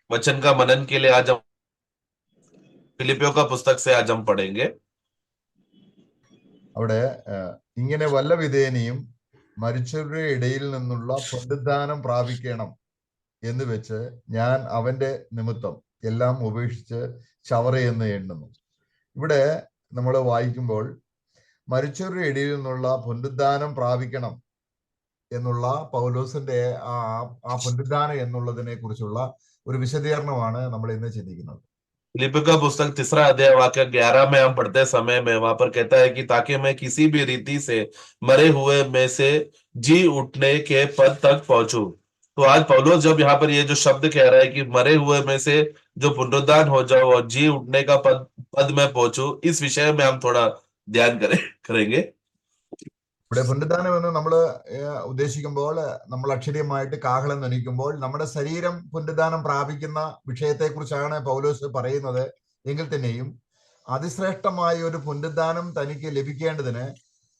वचन का मनन के लिए आज हम फिलिपियों का पुस्तक से आज हम पढ़ेंगे। അവിടെ ഇങ്ങനെ വല്ല വിധേനയും മരിച്ചവരുടെ ഇടയിൽ നിന്നുള്ള പുനരുദ്ധാനം പ്രാപിക്കണം എന്ന് വെച്ച് ഞാൻ അവന്റെ നിമിത്തം എല്ലാം ഉപേക്ഷിച്ച് ചവറയെന്ന് എണ്ണുന്നു. ഇവിടെ നമ്മൾ വായിക്കുമ്പോൾ മരിച്ചവരുടെ ഇടയിൽ നിന്നുള്ള പുനരുദ്ധാനം പ്രാപിക്കണം എന്നുള്ള പൗലോസിന്റെ ആ ആ പുനരുദ്ധാനം എന്നുള്ളതിനെ കുറിച്ചുള്ള ഒരു വിശദീകരണമാണ് നമ്മൾ ഇന്ന് ചിന്തിക്കുന്നത്. फिलिपियों का पुस्तक तीसरा अध्याय वाक्य 11 में हम पढ़ते समय में वहां पर कहता है कि ताकि मैं किसी भी रीति से मरे हुए में से जी उठने के पद तक पहुंचूं। तो आज पौलुस जब यहाँ पर ये जो शब्द कह रहा है कि मरे हुए में से जो पुनरुत्थान हो जाओ और जी उठने का पद पद में पहुंचू, इस विषय में हम थोड़ा ध्यान करेंगे। ഇവിടെ പുനരുദ്ധാനം എന്ന് നമ്മൾ ഉദ്ദേശിക്കുമ്പോൾ നമ്മൾ അക്ഷരീയമായിട്ട് കാഹളം ധ്വനിക്കുമ്പോൾ നമ്മുടെ ശരീരം പുനരുദ്ധാനം പ്രാപിക്കുന്ന വിഷയത്തെക്കുറിച്ചാണ് പൗലോസ് പറയുന്നത്. എങ്കിൽ തന്നെയും അതിശ്രേഷ്ഠമായ ഒരു പുനരുദ്ധാനം തനിക്ക് ലഭിക്കേണ്ടതിന്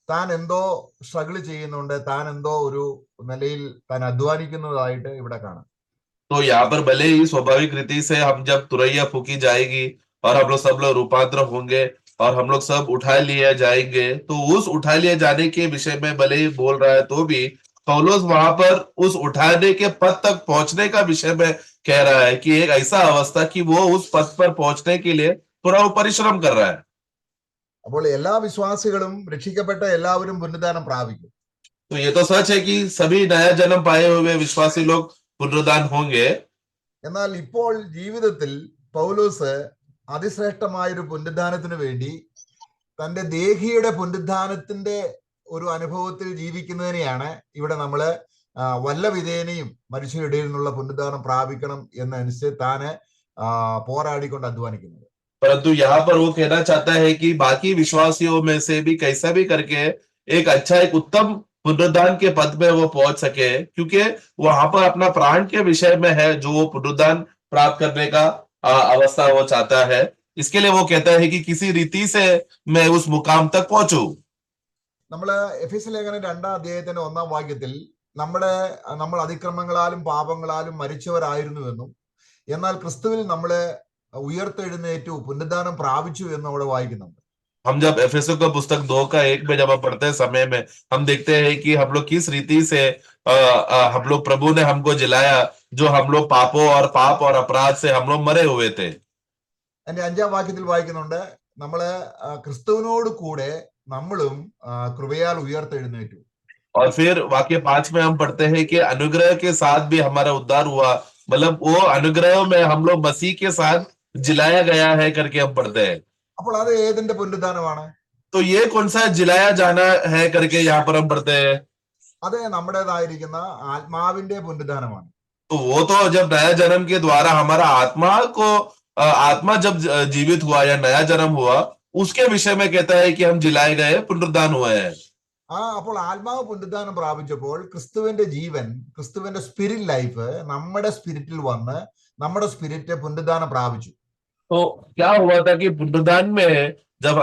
താൻ എന്തോ സ്ട്രഗിൾ ചെയ്യുന്നുണ്ട്, താൻ എന്തോ ഒരു നിലയിൽ താൻ അധ്വാനിക്കുന്നതായിട്ട് ഇവിടെ കാണാം. तो यहाँ पर भले ही स्वाभाविक रीति से हम जब तुरैया फूकी जाएगी और हम लोग सब लोग रूपांतर होंगे और हम लोग सब उठा लिए जाएंगे, तो उस उठा लिए जाने के विषय में भले ही बोल रहा है तो भी पौलुस वहां पर उस उठाने के पद तक पहुंचने का विषय में कह रहा है कि एक ऐसा अवस्था कि वो उस पद पर पहुंचने के लिए थोड़ा वो परिश्रम कर रहा है। അപ്പോൾ എല്ലാ വിശ്വാസികളും രക്ഷിക്കപ്പെട്ട എല്ലാവരും പുനരുദ്ധാനം പ്രാപിക്കും. तो ये तो सच है कि सभी नया जन्म पाए हुए विश्वासी लोग पुनरुद्धान होंगे। എന്നാൽ ഇപ്പോൾ ജീവിതത്തിൽ പൗലോസ് അതിശ്രേഷ്ഠമായ ഒരു പുനരുദ്ധാനത്തിന് വേണ്ടി തന്റെ ദേഹിയുടെ പുനരുദ്ധാനത്തിന്റെ ഒരു അനുഭവത്തിൽ ജീവിക്കുന്നതിനെയാണ് ഇവിടെ നമ്മള് വല്ല വിധേനയും മനുഷ്യരുടെ ഇടയിൽ നിന്നുള്ള പുനരുദ്ധാനം പ്രാപിക്കണം എന്നനുസരിച്ച് താന് പോരാടിക്കൊണ്ട് അധ്വാനിക്കുന്നത്. परंतु यहाँ पर वो कहना चाहता है कि बाकी विश्वासियों में से भी कैसा भी करके एक अच्छा एक उत्तम पुनरुद्धान के पद में वो पहुंच सके, क्योंकि वहां पर अपना प्राण के विषय में है जो वो पुनरुद्धान प्राप्त करने का अवस्था वो चाहता है। इसके लिए वो कहता है कि किसी रीति से मैं उस मुकाम तक पहुंचू। നമ്മള് എഫെസ്യ ലേഖനം 2-ാം അധ്യായത്തിന്റെ 1-ാം വാക്യത്തിൽ നമ്മൾ അതിക്രമങ്ങളാലും പാപങ്ങളാലും മരിച്ചവരായിരുന്നുവെന്നും എന്നാൽ ക്രിസ്തുവിൽ നമ്മള് ഉയർത്തെഴുന്നേറ്റു പുനരുദ്ധാനം പ്രാപിച്ചു എന്നും അവിടെ വായിക്കുന്നുണ്ട്. हम जब एफेसो का पुस्तक 2 का 1 में जब हम पढ़ते समय में हम देखते हैं कि हम लोग किस रीति से हम लोग प्रभु ने हमको जिलाया, जो हम लोग पापों और पाप और अपराध से हम लोग मरे हुए थे। അതിന്റെ 5-ാം വാക്യത്തിൽ വായിക്കുന്നുണ്ട്, നമ്മള് ക്രിസ്തുവിനോട് കൂടെ നമ്മളും കൃപയാൽ ഉയർത്തെഴുന്നേറ്റു. और फिर वाक्य 5 में हम पढ़ते हैं कि अनुग्रह के साथ भी हमारा उद्धार हुआ, मतलब वो अनुग्रह में हम लोग मसीह के साथ जिलाया गया है करके हम पढ़ते हैं। അപ്പോൾ അത് ഏതിന്റെ പുനരുദ്ധാനമാണ്? तो ये कौन सा जिलाया जाना है करके यहाँ पर हम पढ़ते हैं? അത് നമ്മുടേതായിരിക്കുന്ന ആത്മാവിന്റെ പുനരുദ്ധാനമാണ്. तो वो तो जब नया जन्म के द्वारा हमारा आत्मा को आत्मा जब जीवित हुआ या नया जन्म हुआ, उसके विषय में कहता है कि हम जिलाए गए, पुनरुद्धान हुए हैं। അപ്പോൾ ആത്മാവ് പുനരുദ്ധാനം പ്രാപിച്ചപ്പോൾ ക്രിസ്തുവിന്റെ ജീവൻ, ക്രിസ്തുവിന്റെ സ്പിരിറ്റ് ലൈഫ് നമ്മുടെ സ്പിരിറ്റിൽ വന്ന് നമ്മുടെ സ്പിരിറ്റ് പുനരുദ്ധാനം പ്രാപിച്ചു. तो क्या हुआ था कि पुनरुद्धान में जब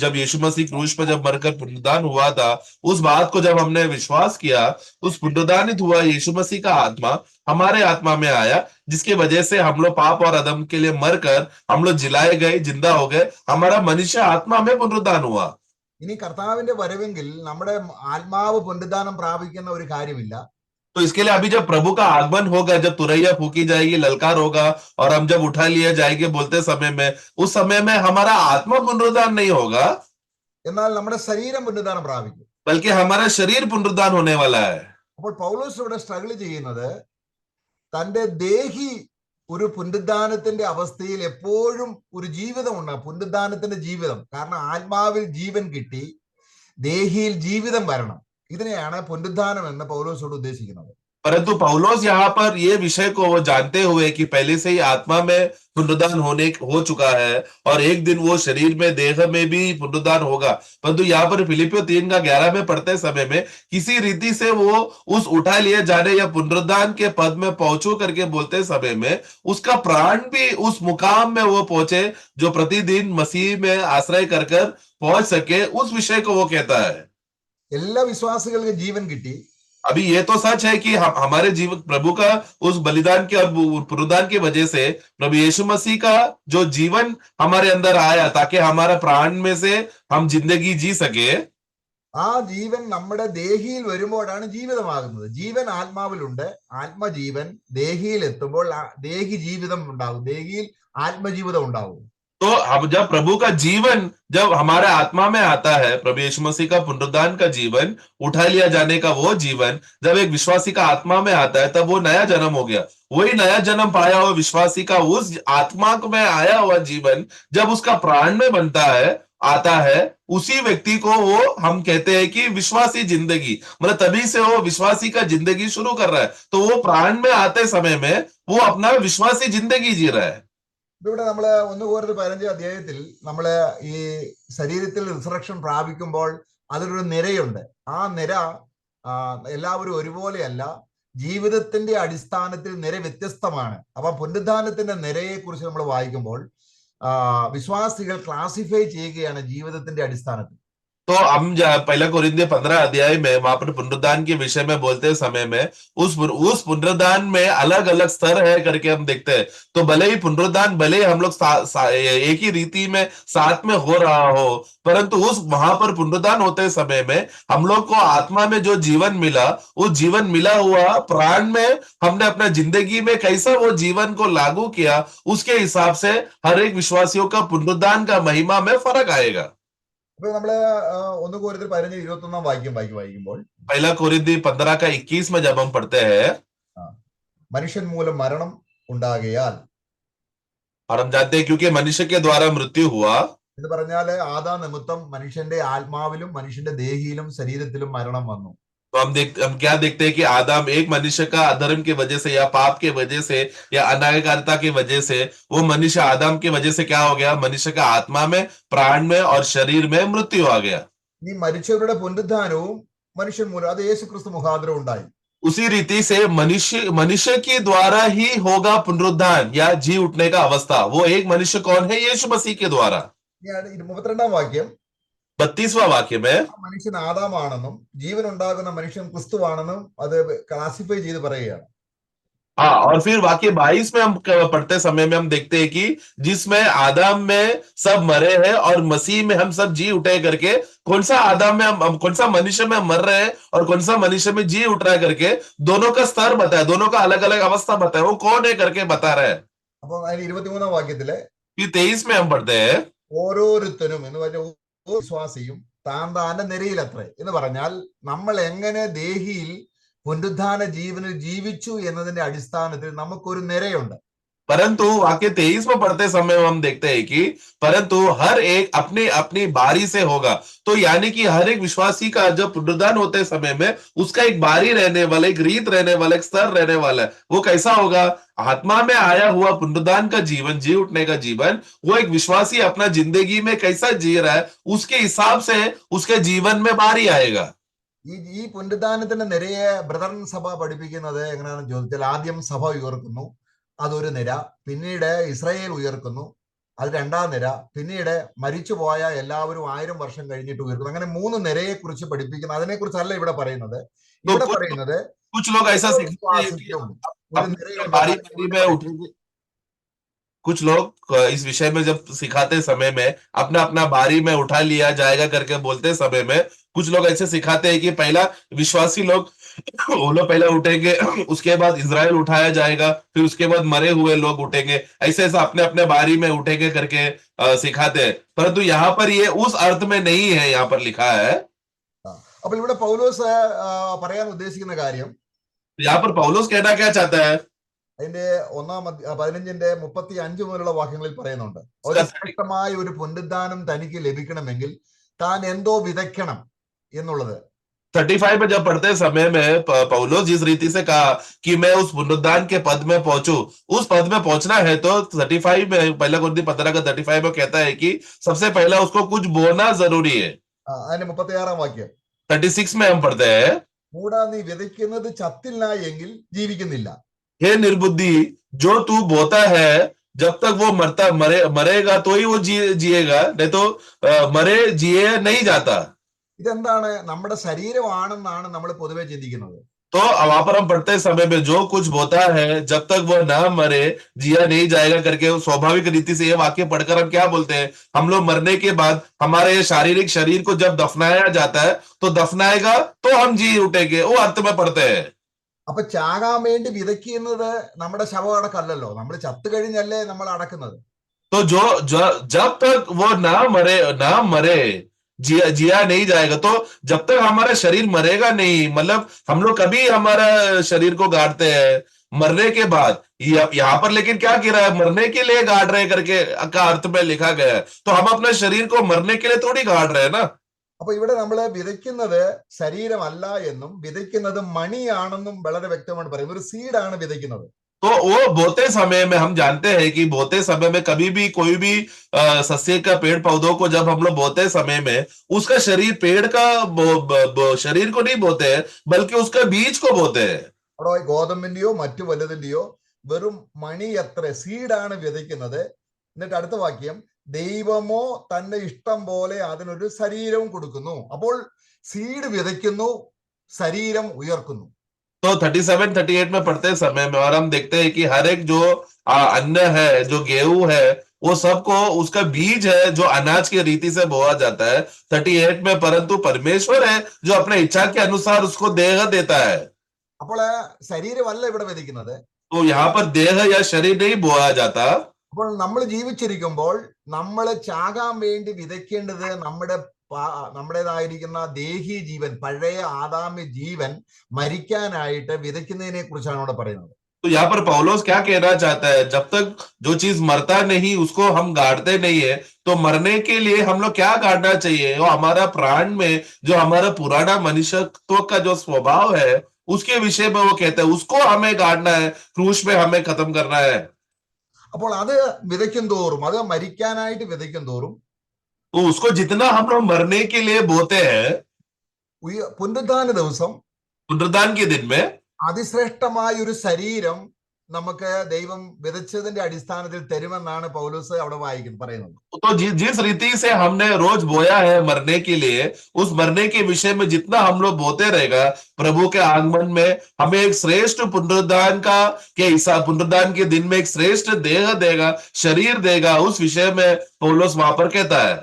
जब यीशु मसीह क्रूस पर जब मरकर पुनरुद्धान हुआ था, उस बात को जब हमने विश्वास किया, उस पुनरुद्धानित हुआ यीशु मसीह का आत्मा हमारे आत्मा में आया, जिसकी वजह से हम लोग पाप और अधर्म के लिए मरकर हम लोग जिलाए गए, जिंदा हो गए, हमारा मनुष्य आत्मा में पुनरुद्धान हुआ। ഇനി കർത്താവിന്റെ വരവെങ്കിൽ നമ്മുടെ ആത്മാവ് പുനരുദ്ധാനം പ്രാപിക്കുന്ന ഒരു കാര്യമില്ല. तो इसके लिए अभी जब प्रभु का आगमन होगा, जब तुरैया फूकी जाएगी, ललकार होगा और हम जब उठा लिए जाएंगे बोलते समय में, उस समय में हमारा आत्मा पुनरुद्धान नहीं होगा, എന്നാൽ നമ്മുടെ ശരീരം പുനരുദ്ധാനം പ്രാപിക്കും. बल्कि हमारा शरीर पुनरुद्धान होने वाला है। അപ്പോൾ പൗലോസ് ഇവിടെ സ്ട്രഗിൾ ചെയ്യുന്നത് തന്റെ ദേഹി ഒരു പുനരുദ്ധാനത്തിന്റെ അവസ്ഥയിൽ എപ്പോഴും ഒരു ജീവിതം ഉണ്ട്, പുനരുദ്ധാനത്തിന്റെ ജീവിതം. കാരണം ആത്മാവിൽ ജീവൻ കിട്ടി, ദേഹിയിൽ ജീവിതം വരണം. ഇതിനെയാണ് പുനരുദ്ധാനം എന്ന് പൗലോസോട് ഉദ്ദേശിക്കുന്നത്. परंतु पौलुस यहाँ पर ये विषय को वो जानते हुए कि पहले से ही आत्मा में पुनरुद्धान हो चुका है और एक दिन वो शरीर में देह में भी पुनरुद्धान होगा, परंतु यहाँ पर फिलिपियों 3-11 में पढ़ते समय में किसी रीति से वो उस उठा लिए जाने या पुनरुद्धान के पद में पहुंचो करके बोलते समय में उसका प्राण भी उस मुकाम में वो पहुंचे जो प्रतिदिन मसीह में आश्रय कर पहुंच सके, उस विषय को वो कहता है। എല്ലാ വിശ്വാസികൾക്കും ജീവൻ കിട്ടി, अभी ये तो सच है कि हमारे जीवन प्रभु का उस बलिदान के और पुनरुत्थान की वजह से प्रभु यीशु मसीह का जो जीवन हमारे अंदर आया ताकि हमारा प्राण में से हम जिंदगी जी सके। ആ ജീവൻ നമ്മുടെ ദേഹിയിൽ വരുമ്പോഴാണ് ജീവിതമാകുന്നത്. ജീവൻ ആത്മാവിലുണ്ട്, ആത്മജീവൻ ദേഹിയിൽ എത്തുമ്പോൾ ദേഹി ജീവിതം ഉണ്ടാകും, ദേഹിയിൽ ആത്മജീവിതം ഉണ്ടാകും. तो हम जब प्रभु का जीवन जब हमारे आत्मा में आता है, प्रभु यीशु मसीह का पुनरुत्थान का जीवन, उठा लिया जाने का वो जीवन जब एक विश्वासी का आत्मा में आता है, तब वो नया जन्म हो गया। वही नया जन्म पाया हुआ विश्वासी का उस आत्मा में आया हुआ जीवन जब उसका प्राण में बनता है, आता है, उसी व्यक्ति को वो हम कहते हैं कि विश्वासी जिंदगी, मतलब तभी से वो विश्वासी का जिंदगी शुरू कर रहा है। तो वो प्राण में आते समय में वो अपना विश्वासी जिंदगी जी रहा है। ഇവിടെ നമ്മള് 1 Corinthians 15 അധ്യായത്തിൽ നമ്മള് ഈ ശരീരത്തിൽ റിസറക്ഷൻ പ്രാപിക്കുമ്പോൾ അതിലൊരു നിരയുണ്ട്. ആ നിര എല്ലാവരും ഒരുപോലെയല്ല, ജീവിതത്തിന്റെ അടിസ്ഥാനത്തിൽ നിര വ്യത്യസ്തമാണ്. അപ്പൊ പുനരുത്ഥാനത്തിന്റെ നിരയെ കുറിച്ച് നമ്മൾ വായിക്കുമ്പോൾ വിശ്വാസികൾ ക്ലാസിഫൈ ചെയ്യുകയാണ് ജീവിതത്തിന്റെ അടിസ്ഥാനത്തിൽ. तो हम पहला कोरिन्थियों 15 अध्याय में वहां पर पुनरुत्थान के विषय में बोलते समय में उस पुनरुत्थान में अलग अलग स्तर है करके हम देखते हैं। तो भले ही पुनरुत्थान, भले ही हम लोग एक ही रीति में साथ में हो रहा हो, परंतु उस वहां पर पुनरुत्थान होते समय में हम लोग को आत्मा में जो जीवन मिला, उस जीवन मिला हुआ प्राण में हमने अपना जिंदगी में कैसा वो जीवन को लागू किया, उसके हिसाब से हर एक विश्वासियों का पुनरुत्थान का महिमा में फर्क आएगा। അപ്പൊ നമ്മള് 1 Corinthians 15 21 വായിക്കുമ്പോൾ पहला कोरिन्थी 15 का 21 में जब हम पढ़ते हैं, മനുഷ്യൻ മൂലം മരണം ഉണ്ടാകയാൽ, और हम जानते हैं क्योंकि मनुष्य के द्वारा मृत्यु हुआ, എന്ന് പറഞ്ഞാല് ആദാം നിമിത്തം മനുഷ്യന്റെ ആത്മാവിലും മനുഷ്യന്റെ ദേഹിയിലും ശരീരത്തിലും മരണം വന്നു. तो हम क्या देखते हैं कि आदम एक मनुष्य का अधर्म की वजह से या पाप के वजह से या अनाज्ञाकारिता की वजह से वो मनुष्य आदम की वजह से क्या हो गया, मनुष्य का आत्मा में, प्राण में और शरीर में मृत्यु आ गया। ഈ മരിച്ചവരുടെ പുനരുദ്ധാനവും മനുഷ്യൻ മൂലം, അത് യേശുക്രിസ്തു മുഖാന്തരം ഉണ്ടായി. उसी रीति से मनुष्य के द्वारा ही होगा पुनरुत्थान या जी उठने का अवस्था। वो एक मनुष्य कौन है? यीशु मसीह के द्वारा। 32 വാക്യം, 32वां वाक्य में മനുഷ്യൻ ആദാമാണെന്നും ജീവൻ ഉണ്ടാകുന്ന മനുഷ്യൻ ക്രിസ്തുവാണെന്നും അത് ക്ലാസിഫൈ ചെയ്ത് പറയുകയാണ്. हाँ, और फिर वाक्य 22 में हम पढ़ते समय में हम देखते हैं कि जिसमें आदम में सब मरे हैं और मसीह में हम सब जी उठे करके, कौन सा आदम में हम कौन सा मनुष्य में हम मर रहे हैं और कौन सा मनुष्य में जी उठ रहा है करके दोनों का स्तर बताया, दोनों का अलग अलग अवस्था बताया, वो कौन है करके बता रहे हैं। അപ്പൊ അതിന് 23 വാക്യത്തില് 23 में हम पढ़ते हैं, ഓരോരുത്തരും എന്ന് പറഞ്ഞ ഓരോ വിശ്വാസിയും താന്റെ നിരയിലത്രേ എന്ന് പറഞ്ഞാൽ നമ്മൾ എങ്ങനെ ദേഹിയിൽ പുനരുദ്ധാന ജീവനിൽ ജീവിച്ചു എന്നതിന്റെ അടിസ്ഥാനത്തിൽ നമുക്കൊരു നിരയുണ്ട്. परंतु वाक्य 23 में पढ़ते समय हम देखते हैं कि परंतु हर एक अपनी अपनी बारी से होगा। तो यानी कि हर एक विश्वासी का जब पुनरुत्थान होते समय में उसका एक बारी रहने वाला, एक रीत रहने वाला, एक स्तर रहने वाला है। वो कैसा होगा? आत्मा में आया हुआ पुनरुत्थान का जीवन, जी उठने का जीवन, वो एक विश्वासी अपना जिंदगी में कैसा जी रहा है उसके हिसाब से उसके जीवन में बारी आएगा। ഈ പുനരുദ്ധാനത്തിന്റെ നിരയെ ബ്രദറൻ സഭ പഠിപ്പിക്കുന്നത് എങ്ങനെയാണെന്ന് ചോദിച്ചാൽ, ആദ്യം സഭ ഉയർക്കുന്നു, അതൊരു നിര. പിന്നീട് ഇസ്രായേൽ ഉയർക്കുന്നു, അത് രണ്ടാം നിര. പിന്നീട് മരിച്ചുപോയ എല്ലാവരും 1000 വർഷം കഴിഞ്ഞിട്ട് ഉയർക്കുന്നു. അങ്ങനെ 3 നിരയെ കുറിച്ച് പഠിപ്പിക്കുന്നു. അതിനെ കുറിച്ചല്ല ഇവിടെ പറയുന്നത്. ഇവിടെ പറയുന്നത് कुछ लोग ऐसा सीखते हैं कि बारी बारी में उठेंगे। कुछ लोग इस विषय में जब सिखाते समय में अपना अपना बारी में उठा लिया जाएगा करके बोलते समय में कुछ लोग ऐसे सिखाते हैं कि पहला विश्वासी लोग वो लोग पहला उठेंगे, उसके बाद इजराइल उठाया जाएगा, फिर उसके बाद मरे हुए लोग उठेंगे। ऐसे ऐसा अपने अपने बारी में उठेंगे करके सिखाते हैं। परंतु यहाँ पर ये उस अर्थ में नहीं है, यहाँ पर लिखा है। അപ്പോൾ ഇവിടെ പൗലോസ് പറയാൻ ഉദ്ദേശിക്കുന്ന കാര്യം, यहाँ पर पौलुस कहना क्या चाहता है? അതിന്റെ 15:35 മുതലുള്ള വാക്യങ്ങളിൽ പറയുന്നുണ്ട്, ഒരു ശ്രേഷ്ഠമായ ഒരു പുനരുദ്ധാനം തനിക്ക് ലഭിക്കണമെങ്കിൽ താൻ എന്തോ വിതയ്ക്കണം എന്നുള്ളത്. 35 में जब पढ़ते समय में पौलुस जिस रीति से कहा कि मैं उस पुनरुत्थान के पद में पहुंचू, उस पद में पहुंचना है, तो 35 में पहला कोरिन्थी 15 का 35 में कहता है कि सबसे पहला उसको कुछ बोना जरूरी है। അതിന്റെ 36 വാക്യം 36 में हम पढ़ते हैं, കൂടാ നീ വിതയ്ക്കുന്നത് ചത്തില്ല എങ്കിൽ ജീവിക്കുന്നില്ല. हे निर्बुद्धि, जो तू बोता है जब तक वो मरेगा तो ही वो जिएगा, नहीं तो मरे जिए नहीं जाता। ഇതെന്താണ്? നമ്മുടെ ശരീരമാണെന്നാണ് നമ്മൾ പൊതുവെ ചിന്തിക്കുന്നത്. तो वहां पर हम पढ़ते समय में जो कुछ बोता है जब तक वो ना मरे जिया नहीं जाएगा करके स्वाभाविक रीति से ये वाक्य पढ़कर हम क्या बोलते हैं, हम लोग मरने के बाद हमारे ये शारीरिक शरीर को जब दफनाया जाता है तो दफनाएगा तो हम जी उठेंगे, वो अर्थ में पढ़ते हैं। അപ്പൊ ചാകാൻ വേണ്ടി വിതയ്ക്കുന്നത് നമ്മുടെ ശവമടക്കല്ലല്ലോ, നമ്മൾ ചത്തു കഴിഞ്ഞല്ലേ നമ്മൾ അടക്കുന്നത്. तो जब तक वो ना मरे जिया जिया नहीं जाएगा, तो जब तक हमारा शरीर मरेगा नहीं, मतलब हम लोग कभी हमारा शरीर को गाड़ते हैं मरने के बाद। यहाँ पर लेकिन क्या कह रहा है, मरने के लिए गाड़ रहे करके का अर्थ में लिखा गया है, तो हम अपने शरीर को मरने के लिए थोड़ी गाड़ रहे हैं ना। അപ്പൊ ഇവിടെ നമ്മൾ വിതയ്ക്കുന്നത് ശരീരമല്ല എന്നും വിതയ്ക്കുന്നത് മണിയാണെന്നും വളരെ വ്യക്തമായിട്ട് പറയുന്നത്. ഒരു സീഡാണ് വിതയ്ക്കുന്നത്. तो वो बोते समय में हम जानते हैं कि बोते समय में कभी भी कोई भी सस्य का पेड़ पौधों को जब हम लोग बोते समय में उसका शरीर पेड़ का शरीर को नहीं बोते हैं, बल्कि उसका बीज को बोते हैं। അവിടെ ഗോതമ്പിന്റെയോ മറ്റു വലുതിന്റെയോ വെറും മണി എത്ര സീഡാണ് വിതയ്ക്കുന്നത്. എന്നിട്ട് അടുത്ത വാക്യം, ദൈവമോ തന്റെ ഇഷ്ടം പോലെ അതിനൊരു ശരീരവും കൊടുക്കുന്നു. അപ്പോൾ സീഡ് വിതയ്ക്കുന്നു, ശരീരം ഉയർക്കുന്നു. तो 37-38 में पढ़ते समय में और हम देखते हैं कि हर एक जो अन्न है, जो गेहूं है, वो सबको उसका बीज है जो अनाज की रीति से बोया जाता है 38 में, परंतु परमेश्वर है जो अपने इच्छा के अनुसार उसको देह देता है। അപ്പോൾ ശരീരമല്ല ഇവിടെ വിതയ്ക്കുന്നത്. तो यहाँ पर देह या शरीर नहीं बोया जाता। അപ്പോൾ നമ്മൾ ജീവിച്ചിരിക്കുമ്പോൾ നമ്മൾ ചാകാൻ വേണ്ടി വിതയ്ക്കേണ്ടത് നമ്മുടേതായിരിക്കുന്ന ദേഹി ജീവൻ, പഴയ ആദാമ്യ ജീവൻ മരിക്കാനായിട്ട് വിതയ്ക്കുന്നതിനെ കുറിച്ചാണ് ഇവിടെ പറയുന്നത്. तो यहाँ पर पौलोस क्या कहना चाहता है, जब तक जो चीज मरता नहीं उसको हम गाड़ते नहीं है, तो मरने के लिए हम लोग क्या गाड़ना चाहिए, वो हमारा प्राण में जो हमारा पुराना मनुष्यत्व का जो स्वभाव है उसके विषय में वो कहते हैं, उसको हमें गाड़ना है, क्रूस में हमें खत्म करना है। അപ്പോൾ അത് വിതയ്ക്കും തോറും, അത് മരിക്കാനായിട്ട് വിതയ്ക്കും തോറും, तो उसको जितना हम लोग मरने के लिए बोते हैं, പുനരുദ്ധാന ദിവസം पुनरुद्धान के दिन में അതിശ്രേഷ്ഠമായ ഒരു ശരീരം നമുക്ക് ദൈവം വിതച്ചതിന്റെ അടിസ്ഥാനത്തിൽ തരുമെന്നാണ് പൗലോസ് അവിടെ പറയുന്നത്. तो जिस रीति से हमने रोज बोया है मरने के लिए, उस मरने के विषय में जितना हम लोग बोते रहेगा, प्रभु के आगमन में हमें एक श्रेष्ठ पुनरुद्धान के हिसाब, पुनरुद्धान के दिन में एक श्रेष्ठ देह देगा, शरीर देगा, उस विषय में पौलोस वहां पर कहता है।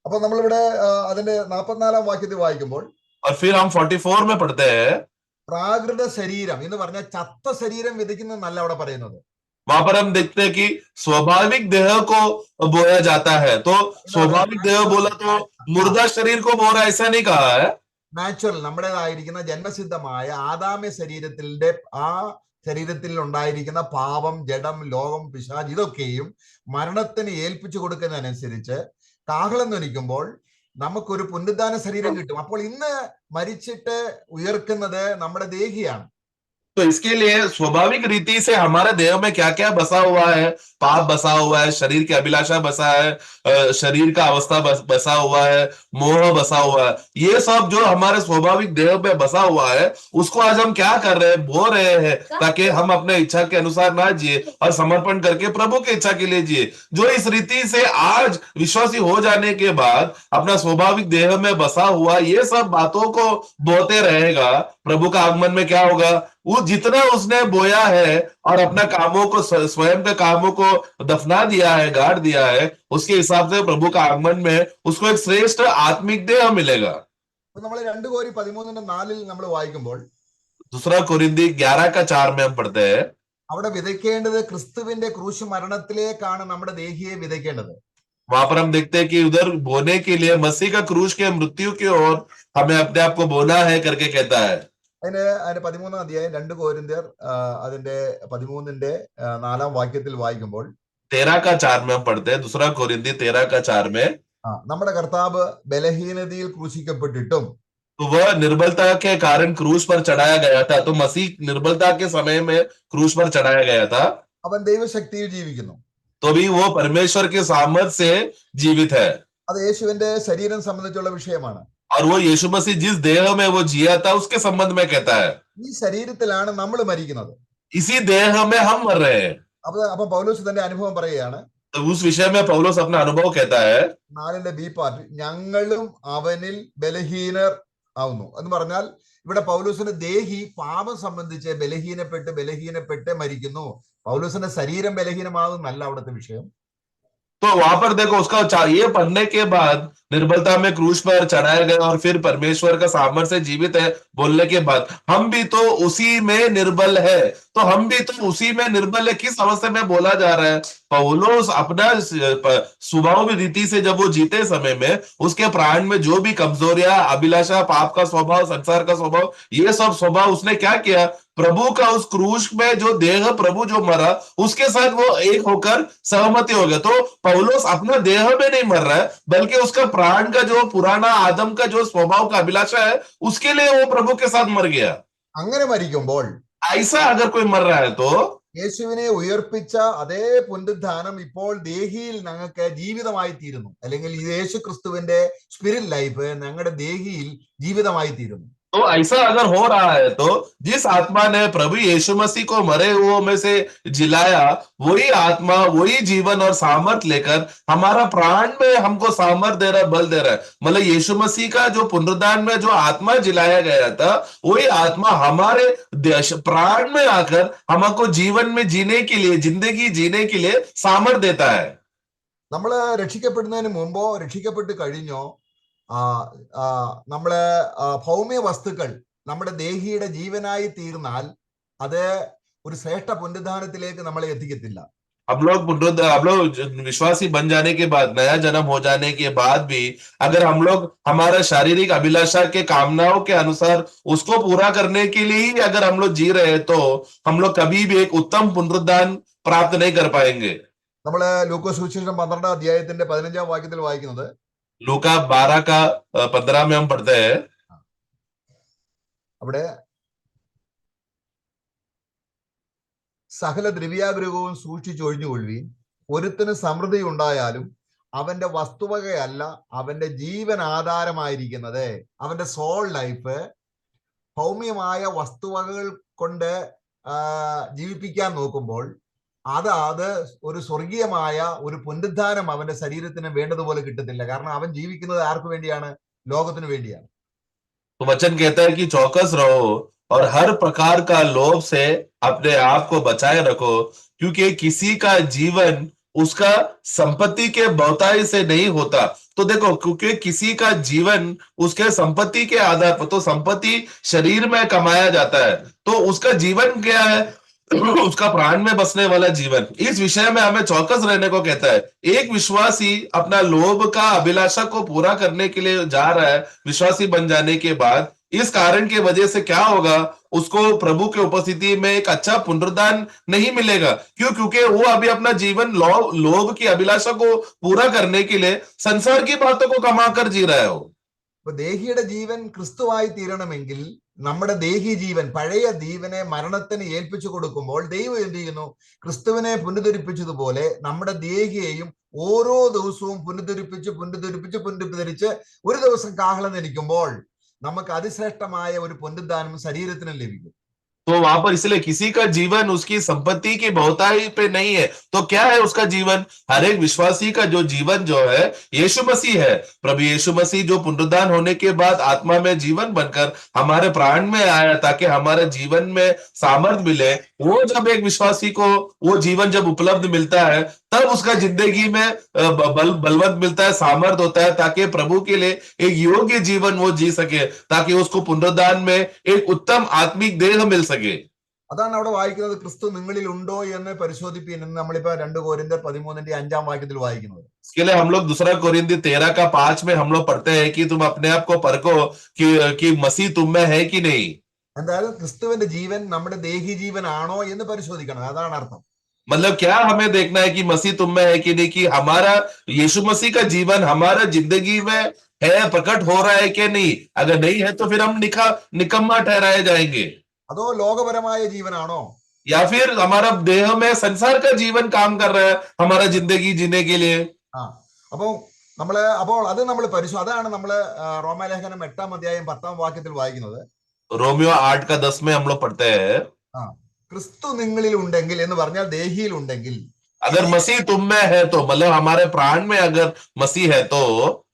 അപ്പൊ നമ്മളിവിടെ അതിന്റെ 44 വാക്യത്തിൽ വായിക്കുമ്പോൾ, और फिर हम 44 में पढ़ते हैं, പ്രാകൃത ശരീരം എന്ന് പറഞ്ഞാൽ ചത്ത ശരീരം വിതയ്ക്കുന്നതല്ല അവിടെ പറയുന്നത്. वहां पर हम देखते हैं कि स्वाभाविक देह को बोया जाता है, तो स्वाभाविक देह बोला तो मुर्दा शरीर को बोरा, ऐसा नहीं कहा है। നാച്ചുറൽ, നമ്മുടേതായിരിക്കുന്ന ജന്മസിദ്ധമായ ആദാമ്യ ശരീരത്തിന്റെ ആ ശരീരത്തിൽ ഉണ്ടായിരിക്കുന്ന പാപം, ജഡം, ലോകം, പിശാച് ഇതൊക്കെയും മരണത്തിന് ഏൽപ്പിച്ചു കൊടുക്കുന്നതനുസരിച്ച് കാഹളം ധ്വനിക്കുമ്പോൾ നമുക്കൊരു പുനരുദ്ധാന ശരീരം കിട്ടും. അപ്പോൾ ഇന്ന് മരിച്ചിട്ട് ഉയർക്കുന്നത് നമ്മുടെ ദേഹിയാണ്. तो इसके लिए स्वाभाविक रीति से हमारे देह में क्या क्या बसा हुआ है, पाप बसा हुआ है, शरीर की अभिलाषा बसा है, शरीर का अवस्था बसा हुआ है, मोह बसा हुआ है, ये सब जो हमारे स्वाभाविक देह में बसा हुआ है उसको आज हम क्या कर रहे हैं, बो रहे हैं, ताकि हम अपने इच्छा के अनुसार ना जिए और समर्पण करके प्रभु की इच्छा के लिए जिए। जो इस रीति से आज विश्वासी हो जाने के बाद अपना स्वाभाविक देह में बसा हुआ ये सब बातों को बोते रहेगा, प्रभु का आगमन में क्या होगा, वो जितना उसने बोया है और अपना कामों को, स्वयं के कामों को दफना दिया है, गाड़ दिया है, उसके हिसाब से प्रभु का आगमन में उसको एक श्रेष्ठ आत्मिक देह मिलेगा। നമ്മൾ 2 കോരി 13:4 നമ്മൾ വായിക്കുമ്പോൾ, दूसरा कोरिन्थी 11:4 में हम पढ़ते हैं, അവിടെ വിതയ്ക്കേണ്ടത് ക്രിസ്തുവിന്റെ ക്രൂശ് മരണത്തിലേക്കാണ് നമ്മുടെ ദേഹിയെ വിതയ്ക്കേണ്ടത്. वहां पर हम देखते हैं कि उधर बोने के लिए मसीह का क्रूस के मृत्यु की ओर हमें अपने आप को बोना है करके कहता है। അതിന്റെ 13-ാം അധ്യായം 2 കൊരിന്ത്യർ അതിന്റെ 13-ന്റെ 4-ാം വാക്യത്തിൽ വായിക്കുമ്പോൾ 13:4 में हम पढ़ते हैं, दूसरा कोरिन्थी 13:4 में, നമ്മുടെ കർത്താവ് ബലഹീനതയിൽ ക്രൂശിക്കപ്പെട്ടിട്ടും, तो वह निर्बलता के कारण क्रूस पर चढ़ाया गया था, तो मसीह निर्बलता के समय में क्रूस पर चढ़ाया गया था, അവൻ ദൈവശക്തിയിൽ ജീവിക്കുന്നു. तो भी वो परमेश्वर के सामर्थ से जीवित है, അത് യേശുവിന്റെ ശരീരം സംബന്ധിച്ചുള്ള വിഷയമാണ്. और वो यीशु मसीह जिस देह में वो जिया था उसके संबंध में कहता है, ഈ ശരീരത്തിലാണ് നമ്മൾ മരിക്കുന്നത്. इसी देह में हम मर रहे हैं। അപ്പൊ പൗലോസ് തന്റെ അനുഭവം പറയുകയാണ്. तो उस विषय में पौलोस अपना अनुभव कहता है, 4-ന്റെ ബി പാർട്ട്, ഞങ്ങളും അവനിൽ ബലഹീനർ ആവുന്നു എന്ന് പറഞ്ഞാൽ ഇവിടെ പൗലോസിന്റെ ദേഹി പാപം സംബന്ധിച്ച് ബലഹീനപ്പെട്ട് മരിക്കുന്നു. പൗലോസിന്റെ ശരീരം ബലഹീനമാകുന്നല്ല അവിടുത്തെ വിഷയം. तो वहां पर देखो उसका ये पढ़ने के बाद निर्बलता में क्रूस पर चढ़ाया गया और फिर परमेश्वर का सामर्थ्य से जीवित है बोलने के बाद हम भी तो उसी में निर्बल है, तो हम भी तो उसी में निर्बल है। किस अवस्था में बोला जा रहा है? पौलुस अपना स्वभाव रीति से जब वो जीते समय में उसके प्राण में जो भी कमजोरियां, अभिलाषा, पाप का स्वभाव, संसार का स्वभाव, ये सब स्वभाव उसने क्या किया? प्रभु का उस क्रूस में जो देह प्रभु जो मरा उसके साथ वो एक होकर सहमति हो गया। तो पौलुस अपना देह में नहीं मर रहा है बल्कि उसका प्राण का जो पुराना आदम का जो स्वभाव का अभिलाषा है उसके लिए वो प्रभु के साथ मर गया। അങ്ങനെ മരിക്കുമ്പോൾ ऐसा अगर कोई मर रहा है तो യേശുവിനെ ഉയർപ്പിച്ച അതേ പുനരുദ്ധാനം ഇപ്പോൾ ദേഹിയിൽ ഞങ്ങൾക്ക് ജീവിതമായി തീരുന്നു, അല്ലെങ്കിൽ യേശു ക്രിസ്തുവിന്റെ സ്പിരിറ്റ് ലൈഫ് ഞങ്ങളുടെ ദേഹിയിൽ ജീവിതമായി തീരുന്നു. तो ऐसा अगर हो रहा है तो जिस आत्मा ने प्रभु यीशु मसीह को मरे हुओं में से जिलाया, वही आत्मा वही जीवन और सामर्थ लेकर हमारा प्राण में हमको सामर्थ दे रहा है, बल दे रहा है। मतलब यीशु मसीह का जो पुनरुद्धान में जो आत्मा जिलाया गया था वही आत्मा हमारे प्राण में आकर हमको जीवन में जीने के लिए, जिंदगी जीने के लिए सामर्थ देता है। നമ്മൾ രക്ഷിക്കപ്പെടുന്നതിന് മുമ്പോ രക്ഷിക്കപ്പെട്ട് കഴിഞ്ഞോ നമ്മള് ഭൗമ്യ വസ്തുക്കൾ നമ്മുടെ ദേഹിയുടെ ജീവനായി തീർന്നാൽ അത് ഒരു ശ്രേഷ്ഠ പുനരുദ്ധാനത്തിലേക്ക് നമ്മളെ എത്തിക്കത്തില്ല. हम लोग विश्वासी बन जाने के बाद, नया जन्म हो जाने के बाद भी अगर हम लोग हमारा शारीरिक अभिलाषा के कामनाओं के अनुसार उसको पूरा करने के लिए ही अगर हम लोग जी रहे हैं तो हम लोग कभी भी एक उत्तम पुनरुद्धान प्राप्त नहीं कर पाएंगे। നമ്മള് ലൂക്കോസ് സുവിശേഷം 12-ാം അധ്യായത്തിന്റെ 15-ാം വാക്യത്തിൽ വായിക്കുന്നത്, लूका 12 का 15 में हम पढ़ते हैं, അവിടെ സകല ദ്രവ്യാഗ്രഹവും സൂക്ഷിച്ചൊഴിഞ്ഞുകൊള്ളുവീൻ, ഒരുത്തിന് സമൃദ്ധി ഉണ്ടായാലും അവന്റെ വസ്തുവകയല്ല അവന്റെ ജീവൻ ആധാരമായിരിക്കുന്നത്. അവന്റെ സോൾ ലൈഫ് ഭൗമ്യമായ വസ്തുവകകൾ കൊണ്ട് ജീവിപ്പിക്കാൻ നോക്കുമ്പോൾ അത് ഒരു സ്വർഗീയമായ ഒരു പുനരുദ്ധാനം അവന്റെ ശരീരത്തിന് വേണ്ടതുപോലെ കിട്ടത്തില്ല. കാരണം അവൻ ജീവിക്കുന്നത് ആർക്ക് വേണ്ടിയാണ്? ലോകത്തിന് വേണ്ടിയാണ്. तो वचन कहता है कि चौकस रहो और हर प्रकार का लोभ से अपने आप को बचाए रखो, क्योंकि किसी का जीवन उसका संपत्ति के बहुताई से नहीं होता। तो देखो, क्योंकि किसी का जीवन उसके संपत्ति के आधार पर, तो संपत्ति शरीर में कमाया जाता है, तो उसका जीवन क्या है? उसका प्राण में बसने वाला जीवन। इस विषय में हमें चौकस रहने को कहता है। एक विश्वासी अपना लोभ का अभिलाषा को पूरा करने के लिए जा रहा है विश्वासी बन जाने के बाद, इस कारण की वजह से क्या होगा? उसको प्रभु के उपस्थिति में एक अच्छा पुनरुद्धान नहीं मिलेगा। क्यों? क्योंकि वो अभी अपना जीवन लोभ की अभिलाषा को पूरा करने के लिए संसार की बातों को कमाकर जी रहा है। അപ്പൊ ദേഹിയുടെ ജീവൻ ക്രിസ്തുവായി തീരണമെങ്കിൽ നമ്മുടെ ദേഹി ജീവൻ, പഴയ ജീവനെ മരണത്തിന് ഏൽപ്പിച്ചു കൊടുക്കുമ്പോൾ ദൈവം എന്ത് ചെയ്യുന്നു? ക്രിസ്തുവിനെ പുനരുദ്ധരിപ്പിച്ചതുപോലെ നമ്മുടെ ദേഹിയെയും ഓരോ ദിവസവും പുനരുദ്ധരിപ്പിച്ച് ഒരു ദിവസം കാഹളം ധരിക്കുമ്പോൾ നമുക്ക് അതിശ്രേഷ്ഠമായ ഒരു പുനരുദ്ധാനം ശരീരത്തിന് ലഭിക്കും. तो वहां पर इसलिए किसी का जीवन उसकी संपत्ति की बहुताई पे नहीं है, तो क्या है उसका जीवन? हर एक विश्वासी का जो जीवन जो है यीशु मसीह है। प्रभु यीशु मसीह जो पुनरुद्धान होने के बाद आत्मा में जीवन बनकर हमारे प्राण में आया ताकि हमारे जीवन में सामर्थ मिले, वो जब एक विश्वासी को वो जीवन जब उपलब्ध मिलता है तब उसका जिंदगी में बलवंत मिलता है, सामर्थ होता है, ताकि प्रभु के लिए एक योग्य जीवन वो जी सके, ताकि उसको पुनरुद्धान में एक उत्तम आत्मिक देह मिल सके। അതാണ് അവിടെ വായിക്കുന്നത്, ക്രിസ്തു നിങ്ങളിൽ ഉണ്ടോ എന്ന് പരിശോധിപ്പീൻ എന്ന് നമ്മളിപ്പോ 2 കൊരിന്ത്യർ 13-ന്റെ 5-ാം വാക്യത്തിൽ വായിക്കുന്നത്. इसके लिए हम लोग 2 कोरिन्थी 13 का 5 में हम लोग पढ़ते हैं कि तुम अपने आप को परखो कि मसीह तुम में है कि नहीं। എന്തായാലും ക്രിസ്തുവിന്റെ ജീവൻ നമ്മുടെ ദേഹി ജീവൻ ആണോ എന്ന് പരിശോധിക്കണം, അതാണ് അർത്ഥം. मतलब क्या हमें देखना है कि मसीह तुम में है कि नहीं, कि हमारा यीशु मसीह का जीवन हमारा जिंदगी में है, प्रकट हो रहा है कि नहीं। अगर नहीं है तो फिर हम निकम्मा ठहराए जाएंगे। അതോ ലോകപരമായ ജീവനാണോ? या फिर हमारा देह में संसार का जीवन काम कर रहा है हमारा जिंदगी जीने के लिए। അപ്പോൾ അത് നമ്മൾ അതാണ് നമ്മള് റോമാലേഖനം 8-ാം അധ്യായം 10-ാം വാക്യത്തിൽ വായിക്കുന്നത്. रोमियो 8 का 10 में हम लोग पढ़ते हैं, ക്രിസ്തു നിങ്ങളിൽ ഉണ്ടെങ്കിൽ എന്ന് പറഞ്ഞാൽ ദേഹിയിൽ ഉണ്ടെങ്കിൽ, अगर मसीह तुम में है तो मतलब हमारे प्राण में अगर मसीह है तो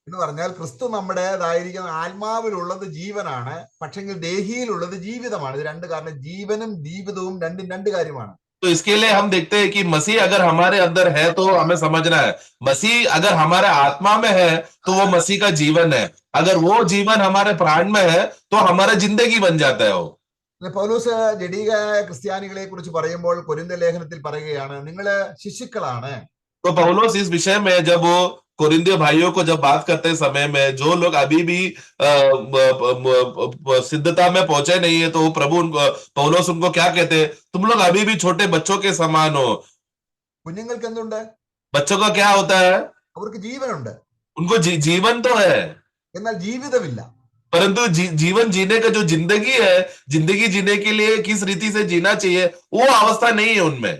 എന്ന് പറഞ്ഞാൽ ക്രിസ്തു നമ്മുടേതായിരിക്കുന്ന ആത്മാവിലുള്ളത് ജീവനാണ്, പക്ഷെങ്കിൽ ദേഹിയിലുള്ളത് ജീവിതമാണ്. ഇത് രണ്ട് കാരണം, ജീവനും ജീവിതവും രണ്ടും രണ്ട് കാര്യമാണ്. तो इसके लिए हम देखते हैं कि मसीह अगर हमारे अंदर है तो हमें समझना है, मसीह अगर हमारे आत्मा में है तो वो मसीह का जीवन है, अगर वो जीवन हमारे प्राण में है तो हमारा जिंदगी बन जाता है वो। പൗലോസ് ജഡീക ക്രിസ്ത്യാനികളെ കുറിച്ച് പറയുമ്പോൾ കൊരിന്ത്യ ലേഖനത്തിൽ പറയുകയാണ്, നിങ്ങള് ശിശുക്കളാണ്. तो पौलुस इस विषय में जब वो कोरिन्थिय भाइयों को जब बात करते समय में, जो लोग अभी भी सिद्धता में पहुंचे नहीं है, तो प्रभु पौलुस उनको क्या कहते हैं, तुम लोग अभी भी छोटे बच्चों के समान हो। കുഞ്ഞുങ്ങൾക്ക് എന്തുണ്ട്? बच्चों का क्या होता है? അവർക്ക് ജീവനുണ്ട്, उनको जीवन तो है, എന്നാൽ ജീവിതമില്ല. परंतु जीवन जीने का जो जिंदगी है, जिंदगी जीने के लिए किस रीति से जीना चाहिए, वो अवस्था नहीं है उनमें।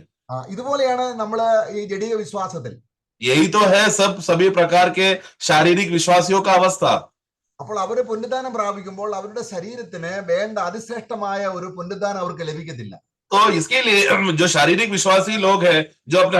ഇതുപോലെയാണ് നമ്മള് ഈ ജഡീക വിശ്വാസത്തിൽ. यही तो है सभी प्रकार के शारीरिक विश्वासियों का अवस्था। അപ്പോൾ അവര് പുനരുദ്ധാനം പ്രാപിക്കുമ്പോൾ അവരുടെ ശരീരത്തിന് വേണ്ട അതിശ്രേഷ്ഠമായ ഒരു പുനരുദ്ധാനം അവർക്ക് ലഭിക്കത്തില്ല. तो इसके लिए जो शारीरिक विश्वासी लोग हैं, जो अपने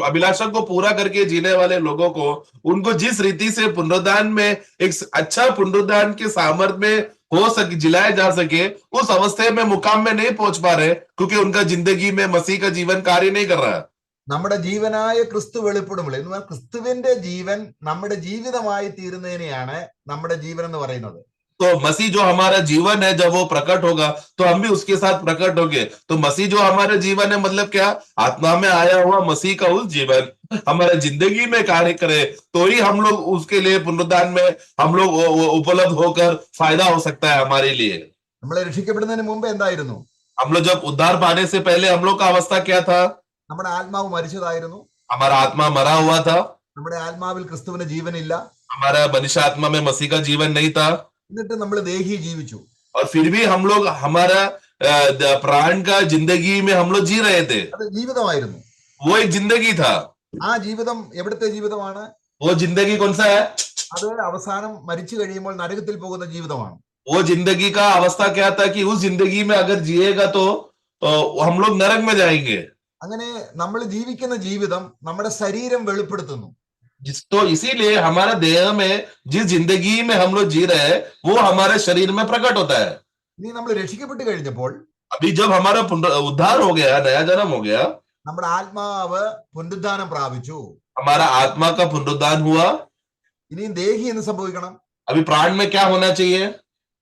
अभिलाषा को पूरा करके जीने वाले लोगों को, उनको जिस रीति से पुनरुद्धान में एक अच्छा पुनरुद्धान के सामर्थ्य में हो सके, जिलाया जा सके, उस अवस्था में मुकाम में नहीं पहुंच पा रहे, क्योंकि उनका जिंदगी में मसीह का जीवन कार्य नहीं कर रहा है। നമ്മുടെ ജീവനായ ക്രിസ്തു വെളിപ്പെടുമ്പോൾ, എന്ന് പറഞ്ഞാൽ ക്രിസ്തുവിന്റെ ജീവൻ നമ്മുടെ ജീവിതമായി തീരുന്നതിനെയാണ് നമ്മുടെ ജീവൻ എന്ന് പറയുന്നത്. तो मसीह जो हमारा जीवन है, जब वो प्रकट होगा तो हम भी उसके साथ प्रकट होंगे। तो मसीह जो हमारे जीवन है, मतलब क्या, आत्मा में आया हुआ मसीह का उस जीवन हमारे जिंदगी में कार्य करे, तो ही हम लोग उसके लिए पुनरुद्धान में हम लोग उपलब्ध होकर फायदा हो सकता है हमारे लिए। നമ്മളെ രക്ഷിക്കപ്പെടുന്നതിന് മുമ്പ് എന്തായിരുന്നു? हम लोग जब उद्धार पाने से पहले हम लोग का अवस्था क्या था? നമ്മുടെ ആത്മാവ് മരിച്ചതായിരുന്നു. हमारा आत्मा मरा हुआ था, നമ്മുടെ ആത്മാവിൽ ക്രിസ്തുവിന്റെ ജീവനില്ല. हमारा मनुष्य आत्मा में मसीह का जीवन नहीं था, എന്നിട്ട് നമ്മൾ ദേഹി ജീവിച്ചു. और फिर भी हम लोग हमारा प्राण का जिंदगी में हम लोग जी रहे थे। അത് ജീവിതമായിരുന്നു. वो एक जिंदगी था। ആ ജീവിതം എവിടുത്തെ ജീവിതമാണ്? वो जिंदगी कौन सा है? അത് അവസാനം മരിച്ചു കഴിയുമ്പോൾ നരകത്തിൽ പോകുന്ന ജീവിതമാണ്. वो जिंदगी का अवस्था क्या था कि उस जिंदगी में अगर जिएगा तो हम लोग नरक में जाएंगे। അങ്ങനെ നമ്മൾ ജീവിക്കുന്ന ജീവിതം നമ്മുടെ ശരീരം വെളിപ്പെടുത്തുന്നു. तो इसीलिए हमारा देह में जिस जिंदगी में हम लोग जी रहे हैं, वो हमारे शरीर में प्रकट होता है। ഇനി നമ്മൾ രക്ഷിക്കപ്പെട്ട് കഴിഞ്ഞപ്പോൾ, अभी जब हमारा उद्धार हो गया, नया जन्म हो गया, നമ്മുടെ ആത്മാവ് പുനരുദ്ധാനം പ്രാപിച്ചു. हमारा आत्मा का पुनरुद्धान हुआ, ഇനിയും ദേഹി എന്ന് സംഭവിക്കണം. अभी प्राण में क्या होना चाहिए?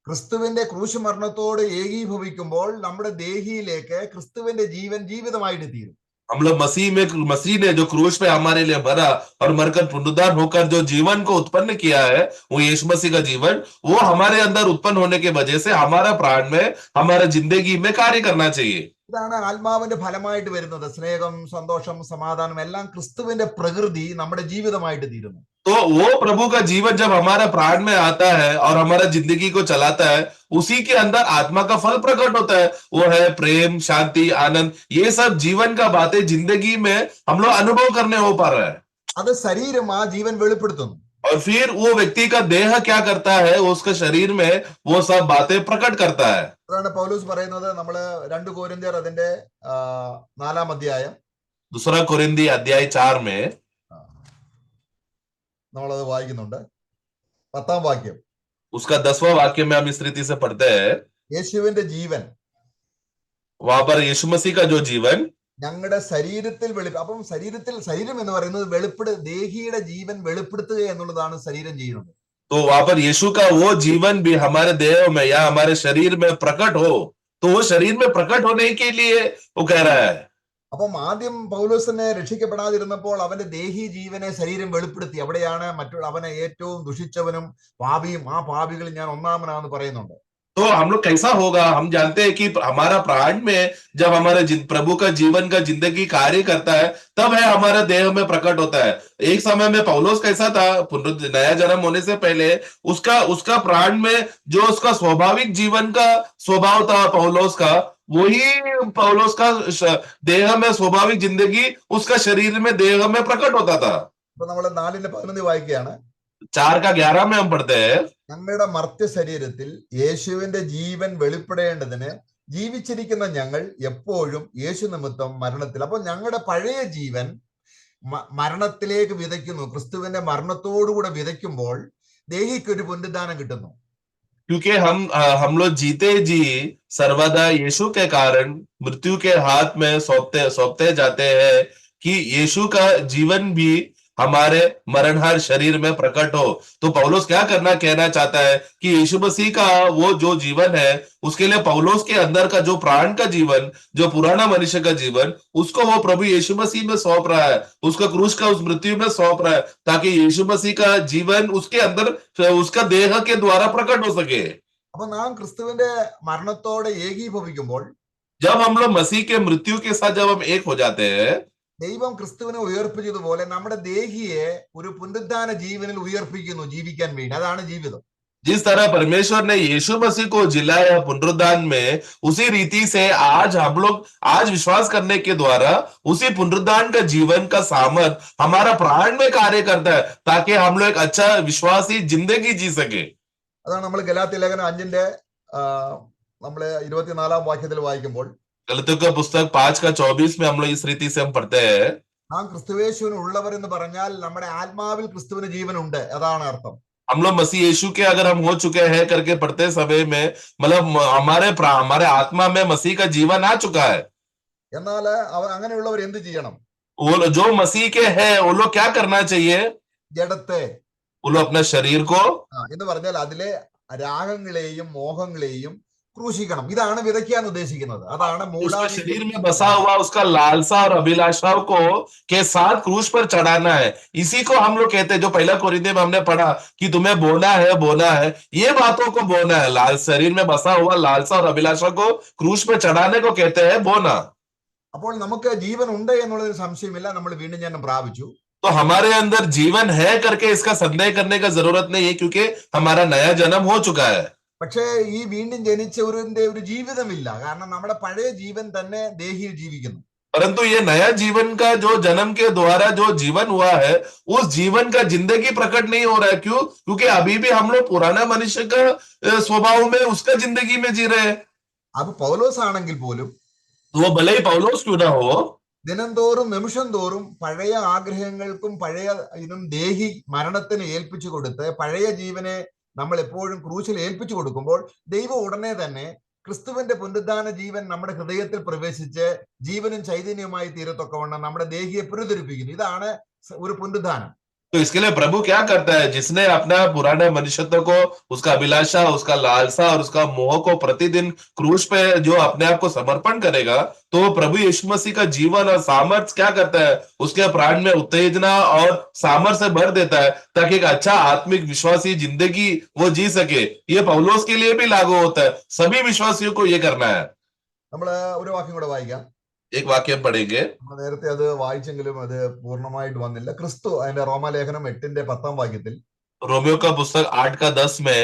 ക്രിസ്തുവിന്റെ ക്രൂശ് മരണത്തോട് ഏകീഭവിക്കുമ്പോൾ നമ്മുടെ ദേഹിയിലേക്ക് ക്രിസ്തുവിന്റെ ജീവൻ ജീവിതമായിട്ട് തീരും. हम लोग मसीह ने जो क्रूस पे हमारे लिए मरा और मरकर पुनरुद्धार होकर जो जीवन को उत्पन्न किया है, वो यीशु मसीह का जीवन, वो हमारे अंदर उत्पन्न होने की वजह से हमारा प्राण में, हमारा जिंदगी में कार्य करना चाहिए। ഇതാണ് ആത്മാവിന്റെ ഫലമായിട്ട് വരുന്നത്. സ്നേഹം, സന്തോഷം, സമാധാനം എല്ലാം ക്രിസ്തുവിന്റെ പ്രകൃതി നമ്മുടെ ജീവിതമായിട്ട് തീരുന്നു. तो वो प्रभु का जीवन जब हमारा प्राण में आता है और हमारा जिंदगी को चलाता है, उसी के अंदर आत्मा का फल प्रकट होता है। वो है प्रेम, शांति, आनंद, ये सब जीवन का बातें जिंदगी में हम लोग अनुभव करने हो पा रहा है। അത് ശരീരം ആ ജീവൻ വെളിപ്പെടുത്തുന്നു. और फिर वो व्यक्ति का देह क्या करता है, उसका शरीर में वो सब बातें प्रकट करता है। അതാണ് പൗലോസ് പറയുന്നത്. നമ്മള് 2 കൊരിന്ത്യർ അതിന്റെ 4-ാം അധ്യായം, दूसरा कोरिन्थी अध्याय 4 में നമ്മളത് വായിക്കുന്നുണ്ട്. 10-ാം വാക്യം, उसका 10वां वाक्य में हम इस रीति से पढ़ते हैं, യേശുവിന്റെ ജീവൻ वहां पर यीशु मसीह का जो जीवन ഞങ്ങളുടെ ശരീരത്തിൽ അപ്പം ശരീരം എന്ന് പറയുന്നത് ദേഹിയുടെ ജീവൻ വെളിപ്പെടുത്തുക എന്നുള്ളതാണ് ശരീരം ചെയ്യുന്നത്. तो वहां पर यीशु का वो जीवन भी हमारे देह में या हमारे शरीर में प्रकट हो, तो वो शरीर में प्रकट होने के लिए वो कह रहा है। അപ്പം ആദ്യം പൗലോസിനെ രക്ഷിക്കപ്പെടാതിരുന്നപ്പോൾ അവന്റെ ദേഹി ജീവനെ ശരീരം വെളിപ്പെടുത്തി. അവിടെയാണ് അവനെ ഏറ്റവും ദുഷിച്ചവനും പാപിയും ആ പാപികളിൽ ഞാൻ ഒന്നാമനാണെന്ന് പറയുന്നുണ്ട്. तो हम लोग कैसा होगा, हम जानते हैं कि हमारा प्राण में जब हमारे प्रभु का जीवन का जिंदगी कार्य करता है, तब है हमारा देह में प्रकट होता है। एक समय में पौलोस कैसा था, नया जन्म होने से पहले उसका प्राण में जो उसका स्वाभाविक जीवन का स्वभाव था पौलोस का, वही पौलोस का देह में स्वाभाविक जिंदगी उसका शरीर में देह में प्रकट होता था। അപ്പൊ നമ്മൾ 4:11 വായിക്കുകയാണ്. 4:11 में हम पढ़ते हैं, ഞങ്ങളുടെ മർത്യ ശരീരത്തിൽ യേശുവിന്റെ ജീവൻ വെളിപ്പെടേണ്ടതിന് ജീവിച്ചിരിക്കുന്ന ഞങ്ങൾ എപ്പോഴും യേശു നിമിത്തം മരണത്തിൽ. അപ്പൊ ഞങ്ങളുടെ പഴയ ജീവൻ മരണത്തിലേക്ക് വിതയ്ക്കുന്നു, ക്രിസ്തുവിന്റെ മരണത്തോടുകൂടെ വിതയ്ക്കുമ്പോൾ ദേഹിക്ക് ഒരു പുനരുദ്ധാനം കിട്ടുന്നു. क्योंकि हम लोग जीते जी सर्वदा यीशु के कारण मृत्यु के हाथ में सौंपते सौंपते जाते हैं कि यीशु का जीवन भी हमारे मरणहार शरीर में प्रकट हो। तो पौलुस क्या करना कहना चाहता है कि यीशु मसीह का वो जो जीवन है, उसके लिए पौलुस के अंदर का जो प्राण का जीवन, जो पुराना मनुष्य का जीवन, उसको वो प्रभु यीशु मसीह में सौंप रहा है, उसका क्रूस का उस मृत्यु में सौंप रहा है, ताकि यीशु मसीह का जीवन उसके अंदर उसका देह के द्वारा प्रकट हो सके। അപ്പൊ നാം ക്രിസ്തുവിന്റെ മരണത്തോടെ ഏകീഭവിക്കുമ്പോൾ जब हम लोग मसीह के मृत्यु के साथ जब हम एक हो जाते हैं, ദൈവം ക്രിസ്തുവിനെ ഉയർപ്പിച്ചതുപോലെ നമ്മുടെ ദേഹിയെ ഒരു പുനരുദ്ധാന ജീവനിൽ ഉയർപ്പിക്കുന്നു ജീവിക്കാൻ വേണ്ടി. അതാണ് ജീവിതം. जिस तरह परमेश्वर ने यीशु मसीह को जिलाया पुनरुद्धान में, उसी रीति से आज हम लोग आज विश्वास करने के द्वारा उसी पुनरुद्धान का जीवन का सामर्थ हमारा प्राण में कार्य करता है, ताकि हम लोग एक अच्छा विश्वासी जिंदगी जी सके। അതാണ് നമ്മൾ ഗലാത്യ ലേഖനം 5 നമ്മള് 24 വാക്യത്തിൽ വായിക്കുമ്പോൾ गलतियों का पुस्तक 5:24 में हम लोग इस रीति से हम पढ़ते हैं, നാം ക്രിസ്തുവേശുവിന് ഉള്ളവർ എന്ന് പറഞ്ഞാൽ നമ്മുടെ ആത്മാവിൽ ക്രിസ്തുവിന് ജീവനുണ്ട്. അതാണ് അർത്ഥം. हम लोग मसीह यीशु के अगर हम हो चुके हैं करके पढ़ते समय में, मतलब हमारे आत्मा में मसीह का जीवन आ चुका है। എന്നാൽ അങ്ങനെയുള്ളവർ എന്ത് ചെയ്യണം? वो जो मसीह के हैं वो लोग क्या करना चाहिए? ജഡത്തെ वो लोग अपने शरीर को, എന്ന് പറഞ്ഞാൽ അതിലെ രാഗങ്ങളെയും മോഹങ്ങളെയും ക്രൂശിക്കണം. ഇതാണ് വിതയ്ക്കാൻ ഉദ്ദേശിക്കുന്നത്. അതാണ് उसका शरीर में बसा हुआ उसका लालसा और अभिलाषाओं को के साथ क्रूस पर चढ़ाना है। इसी को हम लोग कहते हैं, जो पहला कोरिन्थियों में हमने पढ़ा कि तुम्हें बोना है, ये बातों को बोना है। लाल शरीर में बसा हुआ लालसा और अभिलाषा को क्रूस पर चढ़ाने को कहते हैं बोना। അപ്പോൾ നമുക്ക് ജീവൻ ഉണ്ട് എന്നുള്ളൊരു സംശയമില്ല. നമ്മൾ വീണ്ടും ജന്മം പ്രാപിച്ചു. तो हमारे अंदर जीवन है करके इसका संदेह करने का जरूरत नहीं है, क्योंकि हमारा नया जन्म हो चुका है। പക്ഷേ ഈ വീണ്ടും ജനിച്ചവരുടെ ഒരു ജീവിതമില്ല. കാരണം നമ്മുടെ പഴയ ജീവൻ തന്നെ ദേഹിയിൽ ജീവിക്കുന്നു. परंतु ये नया जीवन का जो जन्म के द्वारा जो जीवन हुआ है, उस जीवन का जिंदगी प्रकट नहीं हो रहा है। क्यों? क्योंकि अभी भी हम लोग पुराना मनुष्य का स्वभाव में उसका जिंदगी में जी रहे हैं। അപ്പൊ പൗലോസ് ആണെങ്കിൽ പോലും वो भले ही पौलुस क्यों ना हो, ദിനം തോറും നിമിഷം തോറും പഴയ ആഗ്രഹങ്ങൾക്കും പഴയ ഇതും ദേഹി മരണത്തിന് ഏൽപ്പിച്ചു കൊടുത്ത് പഴയ ജീവനെ നമ്മൾ എപ്പോഴും ക്രൂശിൽ ഏൽപ്പിച്ചു കൊടുക്കുമ്പോൾ ദൈവം ഉടനെ തന്നെ ക്രിസ്തുവിന്റെ പുനരുദ്ധാന ജീവൻ നമ്മുടെ ഹൃദയത്തിൽ പ്രവേശിച്ച് ജീവനും ചൈതന്യവുമായി തീരത്തൊക്കവണ്ണം നമ്മുടെ ദേഹിയെ പുനരുദ്ധരിപ്പിക്കുന്നു. ഇതാണ് ഒരു പുനരുദ്ധാനം. तो इसके लिए प्रभु क्या करता है? जिसने अपना पुराने मनुष्यत्व को, उसका अभिलाषा, उसका लालसा और उसका मोह को प्रतिदिन क्रूस पे जो अपने आप को समर्पण करेगा, तो प्रभु यीशु मसीह का जीवन और सामर्थ्य क्या करता है? उसके प्राण में उत्तेजना और सामर्थ्य से भर देता है, ताकि एक अच्छा आत्मिक विश्वासी जिंदगी वो जी सके। ये पौलुस के लिए भी लागू होता है। सभी विश्वासियों को ये करना है। നമ്മൾ ഒരു വാക്യം കൂടെ വായിക്കാം. एक वाक्य पढ़ेंगे, നമ്മൾ നേരത്തെ അത് വായിച്ചെങ്കിലും അത് പൂർണ്ണമായിട്ട് വന്നില്ല. ക്രിസ്തു അതിന്റെ റോമാലേഖനം 8:10 रोमियो का पुस्तक 8:10 में,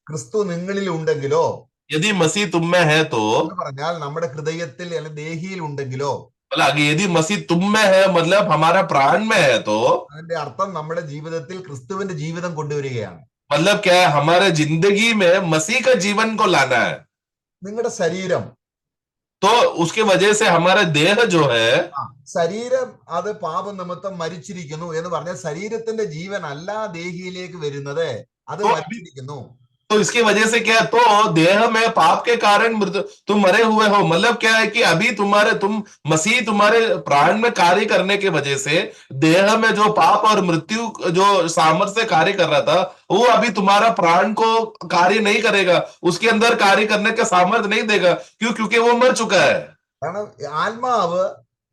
ക്രിസ്തു നിങ്ങളിൽ ഉണ്ടെങ്കിലോ, यदि मसीह तुम में है तो, എന്ന് പറഞ്ഞാൽ നമ്മുടെ ഹൃദയത്തിൽ അല്ലെങ്കിൽ ദേഹിയിൽ ഉണ്ടെങ്കിലോ, मतलब यदि मसीह तुम में है मतलब हमारा प्राण में है, तो അതിന്റെ അർത്ഥം നമ്മുടെ ജീവിതത്തിൽ ക്രിസ്തുവിന്റെ ജീവിതം കൊണ്ടുവരികയാണ്. मतलब क्या है? हमारे जिंदगी में मसीह का जीवन को लाना है। നിങ്ങളുടെ ശരീരം, तो उसके वजह से हमारा देह जो है, ശരീരം അത് പാപനിമിത്തം മരിച്ചിരിക്കുന്നു എന്ന് പറഞ്ഞാൽ ശരീരത്തിന്റെ ജീവൻ അല്ല ദേഹിയിലേക്ക് വരുന്നത്, അത് മരിച്ചിരിക്കുന്നു. तो इसकी वजह से क्या है? तो देह में पाप के कारण तुम मरे हुए हो। मतलब क्या है कि अभी मसीह तुम्हारे प्राण में कार्य करने की वजह से देह में जो पाप और मृत्यु जो सामर्थ्य से कार्य कर रहा था, वो अभी तुम्हारा प्राण को कार्य नहीं करेगा, उसके अंदर कार्य करने का सामर्थ्य नहीं देगा। क्यों? क्योंकि वो मर चुका है। കാരണം ആത്മാവ്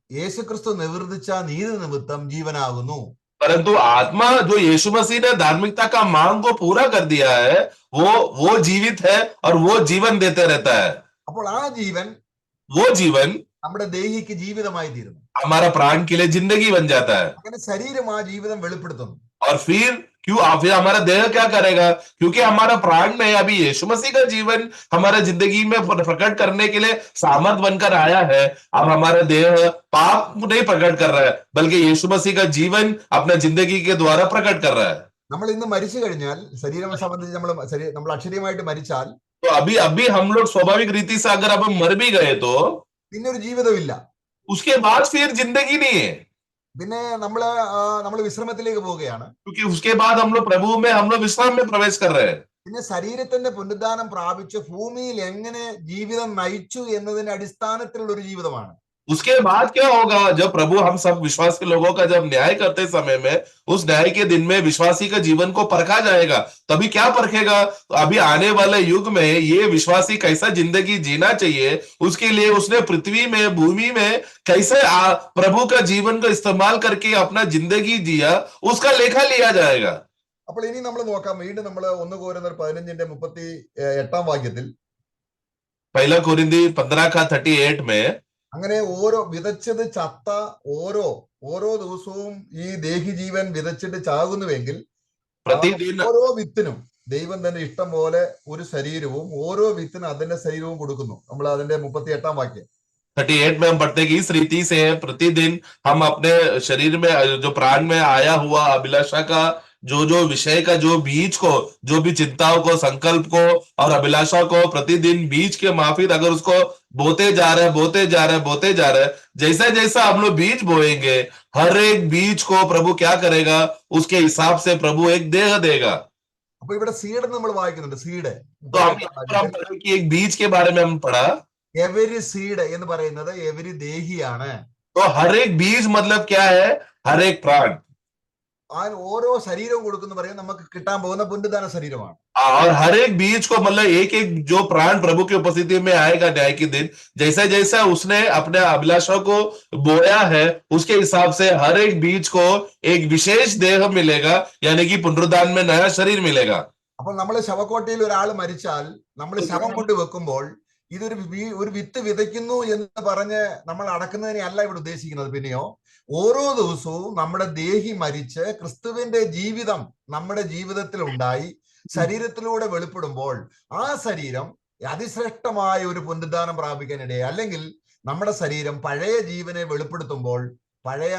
യേശുക്രിസ്തു നിവർത്തിച്ച നീതി നിമിത്തം ജീവനാകുന്നു. परंतु आत्मा जो यीशु मसीह ने धार्मिकता का मांग को पूरा कर दिया है, वो जीवित है और वो जीवन देते रहता है। അപ്പോൾ ആ ജീവൻ वो जीवन നമ്മുടെ ദേഹിക്ക് ജീവിതമായി തീരുന്നു. हमारा प्राण के लिए जिंदगी बन जाता है। അങ്ങനെ ശരീരം ആ ജീവിതം വെളിപ്പെടുത്തുന്നു. और फिर हमारा देह क्या करेगा? क्योंकि हमारा प्राण में अभी यीशु मसीह का जीवन हमारे जिंदगी में प्रकट करने के लिए सामर्थ बनकर आया है। अब हमारा देह पाप नहीं प्रकट कर रहा है, बल्कि यीशु मसीह का जीवन अपना जिंदगी के द्वारा प्रकट कर रहा है। നമ്മൾ ഇന്ന് മരിച്ചു കഴിഞ്ഞാൽ, ശരീരം സംബന്ധിച്ച് നമ്മൾ അക്ഷരീയമായിട്ട് മരിച്ചാൽ, तो अभी हम लोग स्वाभाविक रीति से अगर अब हम मर भी गए तो പിന്നെ ഒരു ജീവിതമില്ല. उसके बाद फिर जिंदगी नहीं है। പിന്നെ നമ്മൾ വിശ്രമത്തിലേക്ക് പോവുകയാണ്. क्योंकि उसके बाद हम लोग प्रभु में हम लोग विश्राम में प्रवेश कर रहे हैं। പിന്നെ ശരീരത്തിന്റെ പുനരുദ്ധാനം പ്രാപിച്ച് ഭൂമിയിൽ എങ്ങനെ ജീവിതം നയിച്ചു എന്നതിന്റെ അടിസ്ഥാനത്തിലുള്ള ഒരു ജീവിതമാണ്. उसके बाद क्या होगा जब प्रभु हम सब विश्वास के लोगों का जब न्याय करते समय में, उस न्याय के दिन में विश्वासी का जीवन को परखा जाएगा। तभी क्या परखेगा? अभी आने वाले युग में ये विश्वासी कैसा जिंदगी जीना चाहिए, उसके लिए उसने पृथ्वी में भूमि में कैसे प्रभु का जीवन को इस्तेमाल करके अपना जिंदगी जिया, उसका लेखा लिया जाएगा। അപ്പോൾ ഇനി നമ്മൾ നോക്കാം, വീണ്ടും നമ്മൾ 1 കൊരിന്ത്യർ 15:38 വാക്യത്തിൽ पहला कोरिन्थी 15 का 38 में അങ്ങനെ ഓരോ വിതച്ചത് ചത്ത ഓരോ ദിവസവും ഈ ദേഹി ജീവൻ വിതച്ചിട്ട് ചാകുന്നുവെങ്കിൽ प्रतिदिन ഓരോ വിത്തിനും ദൈവം തന്നെ ഇഷ്ടം പോലെ ഒരു ശരീരവും ഓരോ വിത്തിനും അതിന്റെ ശരീരവും കൊടുക്കുന്നു. നമ്മൾ അതിന്റെ 38 വാക്യം 38 में हम पढ़ते हैं कि इस रीति से प्रतिदिन हम अपने शरीर में जो प्राण में आया हुआ अभिलाषा का जो विषय का जो बीज को, जो भी चिंताओं को, संकल्प को और अभिलाषा को प्रतिदिन बीज के माफिक अगर उसको बोते जा रहे, जैसा जैसा हम लोग बीज बोएंगे, हर एक बीज को प्रभु क्या करेगा, उसके हिसाब से प्रभु एक देह देगा। അപ്പൊ ഇവിടെ സീഡ് നമ്മൾ വായിക്കുന്നുണ്ട്. സീഡ് तो हम पढ़े कि एक बीज के बारे में हम पढ़ा, എവരി സീഡ് എന്ന് പറയുന്നത് എവരി ദേഹിയാണ്. तो हर एक बीज मतलब क्या है? हर एक प्राण। ഓരോ ശരീരവും കൊടുക്കുന്നു പറയും നമുക്ക് കിട്ടാൻ പോകുന്ന പുനരുദ്ധാന ശരീരമാണ്. और हर एक बीज को मतलब एक एक जो प्राण प्रभु की उपस्थिति में आएगा न्याय के दिन, जैसा जैसा उसने अपने अभिलाषा को बोया है, उसके हिसाब से हर एक बीज को एक विशेष देह मिलेगा, यानी कि पुनरुद्धान में नया शरीर मिलेगा। അപ്പോൾ നമ്മൾ ശവക്കോട്ടയിൽ ഒരാൾ മരിച്ചാൽ നമ്മൾ ശവം കൊണ്ട് വെക്കുമ്പോൾ ഒരു വിത്ത് വിതയ്ക്കുന്നു എന്ന് പറഞ്ഞ് നമ്മൾ അടക്കുന്നതിനെ അല്ല ഇവിടെ ഉദ്ദേശിക്കുന്നത്. പിന്നെയോ ഓരോ ദിവസവും നമ്മുടെ ദേഹി മരിച്ച് ക്രിസ്തുവിന്റെ ജീവിതം നമ്മുടെ ജീവിതത്തിൽ ഉണ്ടായി ശരീരത്തിലൂടെ വെളിപ്പെടുമ്പോൾ ആ ശരീരം അതിശ്രേഷ്ഠമായ ഒരു പുനരുദ്ധാനം പ്രാപിക്കാനിടയായി. അല്ലെങ്കിൽ നമ്മുടെ ശരീരം പഴയ ജീവനെ വെളിപ്പെടുത്തുമ്പോൾ പഴയ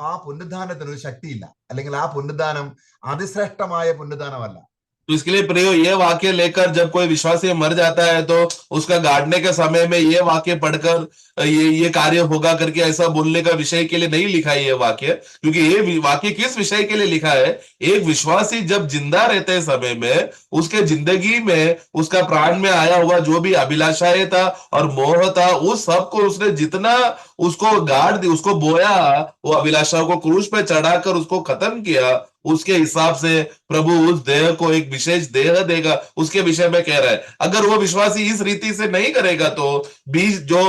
ആ പുനരുദ്ധാനത്തിന് ഒരു ശക്തിയില്ല, അല്ലെങ്കിൽ ആ പുനരുദ്ധാനം അതിശ്രേഷ്ഠമായ പുനരുദ്ധാനമല്ല. तो इसके लिए प्रियो ये वाक्य लेकर जब कोई विश्वासी मर जाता है तो उसका गाड़ने के समय में ये वाक्य पढ़कर ये कार्य होगा करके ऐसा बोलने का विषय के लिए नहीं लिखा है ये वाक्य, क्योंकि ये वाक्य किस विषय के लिए लिखा है? एक विश्वासी जब जिंदा रहते समय में उसके जिंदगी में उसका प्राण में आया हुआ जो भी अभिलाषाएं था और मोह था, उस सबको उसने जितना उसको गाड़ दी, उसको बोया, वो अभिलाषाओं को क्रूस पे चढ़ाकर उसको खत्म किया, उसके हिसाब से प्रभु उस देह को एक विशेष देह देगा। उसके विषय में कह रहा है, अगर वो विश्वासी इस रीति से नहीं करेगा तो बीज जो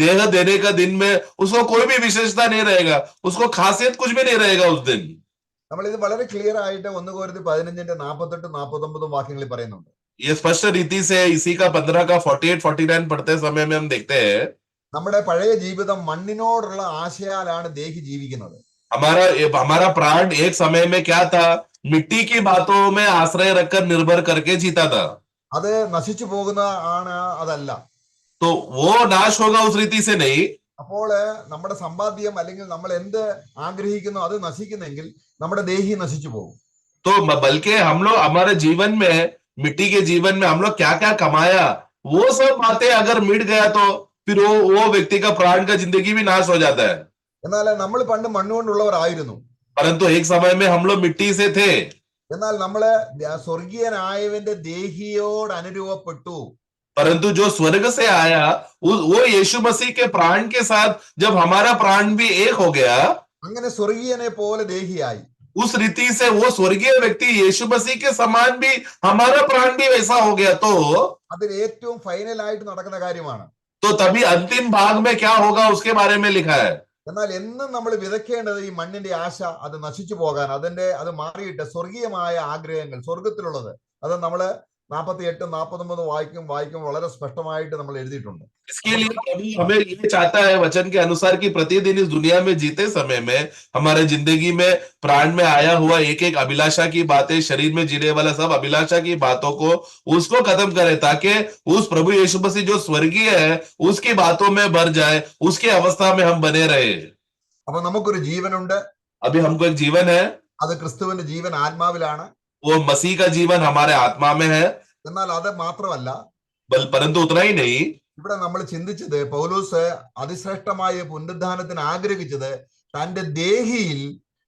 देह देने का दिन में उसको कोई भी विशेषता नहीं रहेगा, उसको खासियत कुछ भी नहीं रहेगा उस दिन। നമ്മൾ ഇത് വളരെ ക്ലിയർ ആയിട്ട് 1 കൊരിന്ത്യർ 15:48-49 വാക്യങ്ങളിൽ പറയുന്നുണ്ട്. ये स्पष्ट रीति से इसी का 15 का 48-49 पढ़ते समय में हम देखते हैं, നമ്മുടെ പഴയ ജീവിതം മണ്ണിനോടുള്ള ആശയാലാണ് ദേഹി ജീവിക്കുന്നത്. हमारा प्राण एक समय में क्या था? मिट्टी की बातों में आश्रय रखकर निर्भर करके जीता था। അത് നശിച്ചു പോകുന്ന അതല്ല. तो वो नाश होगा उस रीति से नहीं। അപ്പോൾ നമ്മുടെ സമ്പാദ്യം അല്ലെങ്കിൽ നമ്മൾ എന്ത് ആഗ്രഹിക്കുന്നു അത് നശിക്കുന്നെങ്കിൽ നമ്മുടെ ദേഹി നശിച്ചു പോകും. तो बल्कि हम लोग हमारे जीवन में, मिट्टी के जीवन में हम लोग क्या क्या कमाया, वो सब बातें अगर मिट गया तो फिर वो व्यक्ति का प्राण का जिंदगी भी नाश हो जाता है। എന്നാൽ നമ്മൾ പണ്ട് മണ്ണുകൊണ്ടുള്ളവരായിരുന്നു. परंतु एक समय में हम लोग मिट्टी से थे, എന്നാൽ നമ്മള് സ്വർഗീയനായവന്റെ ദേഹിയോട് അനുരൂപപ്പെട്ടു. परंतु जो स्वर्ग से आया वो यीशु मसीह के प्राण के साथ जब हमारा प्राण भी एक हो गया, അങ്ങനെ സ്വർഗീയനെ പോലെ ദേഹിയായി. उस रीति से वो स्वर्गीय व्यक्ति यीशु मसीह के समान भी हमारा प्राण भी वैसा हो गया, तो അതിൽ ഏറ്റവും ഫൈനൽ ആയിട്ട് നടക്കുന്ന കാര്യമാണ്. तो तभी अंतिम भाग में क्या होगा उसके बारे में लिखा है। എന്നാൽ എന്നും നമ്മൾ വിതയ്ക്കേണ്ടത് ഈ മണ്ണിന്റെ ആശ അത് നശിച്ചു പോകാൻ, അത് മാറിയിട്ട് സ്വർഗീയമായ ആഗ്രഹങ്ങൾ സ്വർഗത്തിലുള്ളത് അത് നമ്മള് 48-49 വായിക്കും വളരെ സ്പഷ്ടമായിട്ട് നമ്മൾ എഴുതിയിട്ടുണ്ട്. इसके लिए प्रभु हमें ये चाहता है वचन के अनुसार कि प्रतिदिन इस दुनिया में जीते समय में हमारे जिंदगी में प्राण में आया हुआ एक एक अभिलाषा की बातें, शरीर में जीने वाला सब अभिलाषा की बातों को उसको खत्म करे, ताकि उस प्रभु यीशु मसीह जो स्वर्गीय है उसकी बातों में भर जाए, उसकी अवस्था में हम बने रहे। അപ്പൊ നമുക്കൊരു ജീവനുണ്ട്. अभी हमको एक जीवन है, അത് ക്രിസ്തുവിന്റെ ജീവൻ ആത്മാവിലാണ്. वो मसीह का जीवन हमारे आत्मा में है। എന്നാൽ അത് മാത്രമല്ല, परंतु उतना ही नहीं, ഇവിടെ നമ്മൾ ചിന്തിച്ചത് പൗലോസ് അതിശ്രേഷ്ഠമായ പുനരുദ്ധാനത്തിന് ആഗ്രഹിച്ചത് തന്റെ ദേഹിയിൽ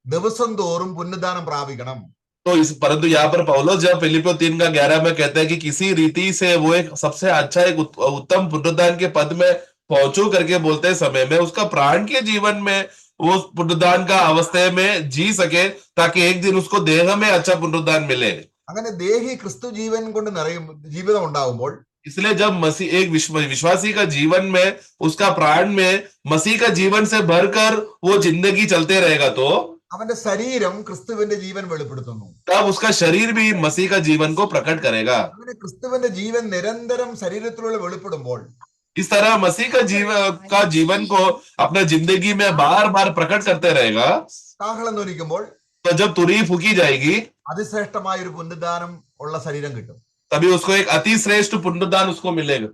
ദിവസം തോറും പുനരുദ്ധാനം പ്രാപിക്കണം. तो इस परंतु यहाँ पर पौलुस जब फिलिपियों 3:11 में कहते हैं कि किसी रीति से वो एक सबसे अच्छा एक उत्तम पुनरुद्धान के पद में पहुंचू करके बोलते समय में उसका प्राण के जीवन में वो पुनरुद्धान का अवस्था में जी सके, ताकि एक दिन उसको देह में अच्छा पुनरुद्धान मिले। അങ്ങനെ ദേഹി ക്രിസ്തു ജീവൻ കൊണ്ട് നിറയും ജീവിതം ഉണ്ടാകുമ്പോൾ इसलिए जब मसीह एक विश्वासी का जीवन में उसका प्राण में मसीह का जीवन से भरकर वो जिंदगी चलते रहेगा, तो അവന്റെ ശരീരം ക്രിസ്തുവിന്റെ ജീവൻ വെളിപ്പെടുത്തുന്നു. तब उसका शरीर भी मसीह का जीवन को प्रकट करेगा। അങ്ങനെ ക്രിസ്തുവിന്റെ ജീവൻ നിരന്തരം ശരീരത്തിലൂടെ വെളിപ്പെടുമ്പോൾ इस तरह मसीह का जीवन को अपना जिंदगी में बार बार प्रकट करते रहेगा। കാഹളം ധ്വനിക്കുമ്പോൾ तो जब तुरी फूकी जाएगी, അതിശ്രേഷ്ഠമായ ഒരു പുനരുദ്ധാനം ഉള്ള ശരീരം കിട്ടും. तभी उसको एक अति श्रेष्ठ पुनरुद्धान उसको मिलेगा।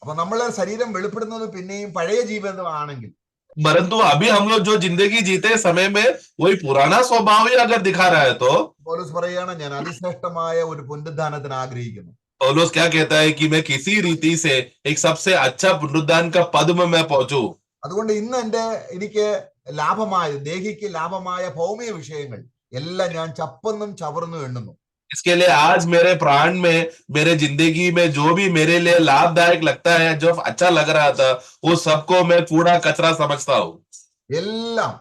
അപ്പൊ നമ്മളെ ശരീരം വെളിപ്പെടുന്നത് പിന്നെയും പഴയ ജീവിതമാണെങ്കിൽ, परंतु अभी हम लोग जो जिंदगी जीते समय में वही पुराना स्वभाव ही अगर दिखा रहा है, तो പൗലോസ് പറയാണ്, ഞാൻ അതിശ്രേഷ്ഠമായ ഒരു പുനരുദ്ധാനത്തിന് ആഗ്രഹിക്കുന്നു. पौलुस क्या कहता है कि मैं किसी रीति से एक सबसे अच्छा पुनरुद्धान का पद में मैं पहुंचू। അതുകൊണ്ട് ഇന്ന് എനിക്ക് ലാഭമായ ദേഹിക്ക് ലാഭമായ ഭൗമിക വിഷയങ്ങൾ എല്ലാം ഞാൻ ചപ്പെന്നും ചവർന്നും എണ്ണുന്നു. इसके लिए आज मेरे प्राण में, मेरे जिंदगी में जो भी मेरे लिए लाभदायक लगता है, जो अच्छा लग रहा था, वो सबको मैं कूड़ा कचरा समझता हूँ। എല്ലാം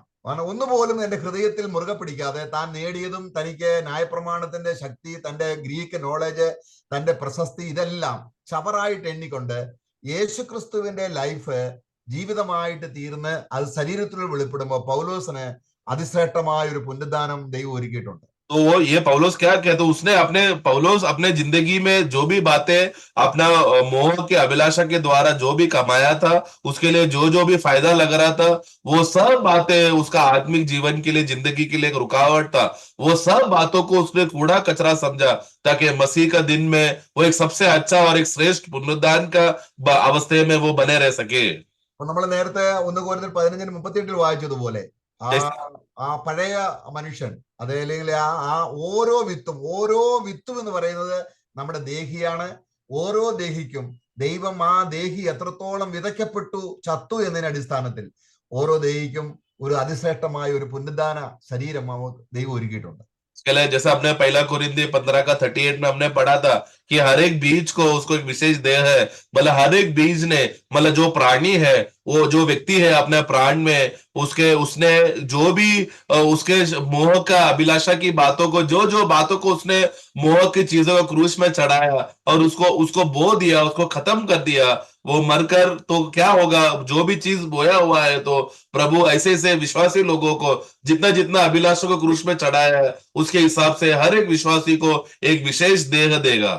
ഒന്നുപോലും എന്റെ ഹൃദയത്തിൽ മുറുകെ പിടിക്കാതെ താൻ നേടിയതും തനിക്ക് ന്യായപ്രമാണത്തിന്റെ ശക്തി, തന്റെ ഗ്രീക്ക് നോളജ്, തന്റെ പ്രശസ്തി ഇതെല്ലാം ചവറായിട്ട് എണ്ണിക്കൊണ്ട് യേശുക്രിസ്തുവിന്റെ ലൈഫ് ജീവിതമായിട്ട് തീർന്ന് അത് ശരീരത്തിൽ വെളിപ്പെടുമ്പോൾ പൗലോസിന് അതിശ്രേഷ്ഠമായ ഒരു പുനരുദ്ധാനം ദൈവം ഒരുക്കിയിട്ടുണ്ട്. तो वो ये पौलुस क्या कहते, उसने पौलुस अपने जिंदगी में जो भी बातें अपना मोह के अभिलाषा के द्वारा जो भी कमाया था, उसके लिए जो भी फायदा लग रहा था, वो सब बातें उसका आत्मिक जीवन के लिए, जिंदगी के लिए एक रुकावट था, वो सब बातों को उसने कूड़ा कचरा समझा, ताकि मसीह का दिन में वो एक सबसे अच्छा और एक श्रेष्ठ पुनरुद्धान का अवस्था में वो बने रह सके। അപ്പൊ നമ്മൾ നേരത്തെ 1 കൊരിന്ത്യർ 15:38 വായിച്ചതുപോലെ ആ പഴയ മനുഷ്യൻ, അതല്ലെങ്കിൽ ആ ഓരോ വിത്തും എന്ന് പറയുന്നത് നമ്മുടെ ദേഹിയാണ്. ഓരോ ദേഹിക്കും ദൈവം ആ ദേഹി എത്രത്തോളം വിതയ്ക്കപ്പെട്ടു ചത്തു എന്നതിന്റെ അടിസ്ഥാനത്തിൽ ഓരോ ദേഹിക്കും ഒരു അതിശ്രേഷ്ഠമായ ഒരു പുനരുദ്ധാന ശരീരം ദൈവം ഒരുക്കിയിട്ടുണ്ട്. इसके लिए जैसे अपने 1 कोरिन्थियों 15:38 में हमने पढ़ा था कि हर एक बीज को उसको एक विशेष देह है, मतलब हर एक बीज ने, मतलब जो प्राणी है, वो जो व्यक्ति है अपने प्राण में उसने जो भी उसके मोह का अभिलाषा की बातों को, जो बातों को उसने मोह की चीजों को क्रूस में चढ़ाया और उसको बो दिया, उसको खत्म कर दिया, वो मरकर तो क्या होगा, जो भी चीज बोया हुआ है, तो प्रभु ऐसे विश्वासी लोगों को जितना अभिलाषों को क्रूस में चढ़ाया है, उसके हिसाब से हर एक विश्वासी को एक विशेष देह देगा।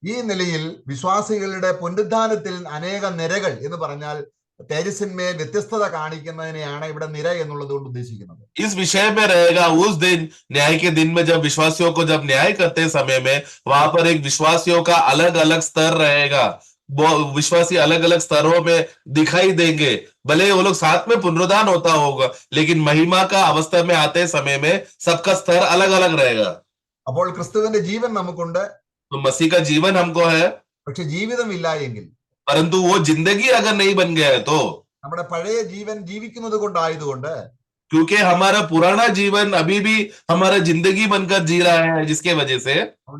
ഈ നിലയിൽ വിശ്വാസികളുടെ പുനരുദ്ധാനത്തിൽ അനേക നിരകൾ എന്ന് പറഞ്ഞാൽ തേജസ്സിന്മേൽ വ്യത്യസ്തത കാണിക്കുന്നതിനെയാണ് ഇവിടെ നിര എന്നുള്ളത് കൊണ്ട് ഉദ്ദേശിക്കുന്നത്. इस विषय में रहेगा उस दिन, न्याय के दिन में, जब विश्वासियों को जब न्याय करते समय में वहां पर एक विश्वासियों का अलग अलग स्तर रहेगा। वो विश्वासी अलग अलग स्तरों में दिखाई देंगे, भले वो लोग साथ में पुनरुद्धान होता होगा, लेकिन महिमा का अवस्था में आते समय में सबका स्तर अलग अलग रहेगा। അപ്പോൾ ക്രിസ്തുവിന്റെ ജീവൻ നമുക്കുണ്ട്, तो मसीह का जीवन हमको है, പക്ഷെ ജീവിതമില്ല എങ്കിൽ, परंतु वो जिंदगी अगर नहीं बन गया है, तो നമ്മുടെ പഴയ ജീവൻ ജീവിക്കുന്നത് കൊണ്ടായതുകൊണ്ട്, क्योंकि हमारा पुराना जीवन अभी भी हमारा जिंदगी बनकर जी रहा है, जिसके वजह से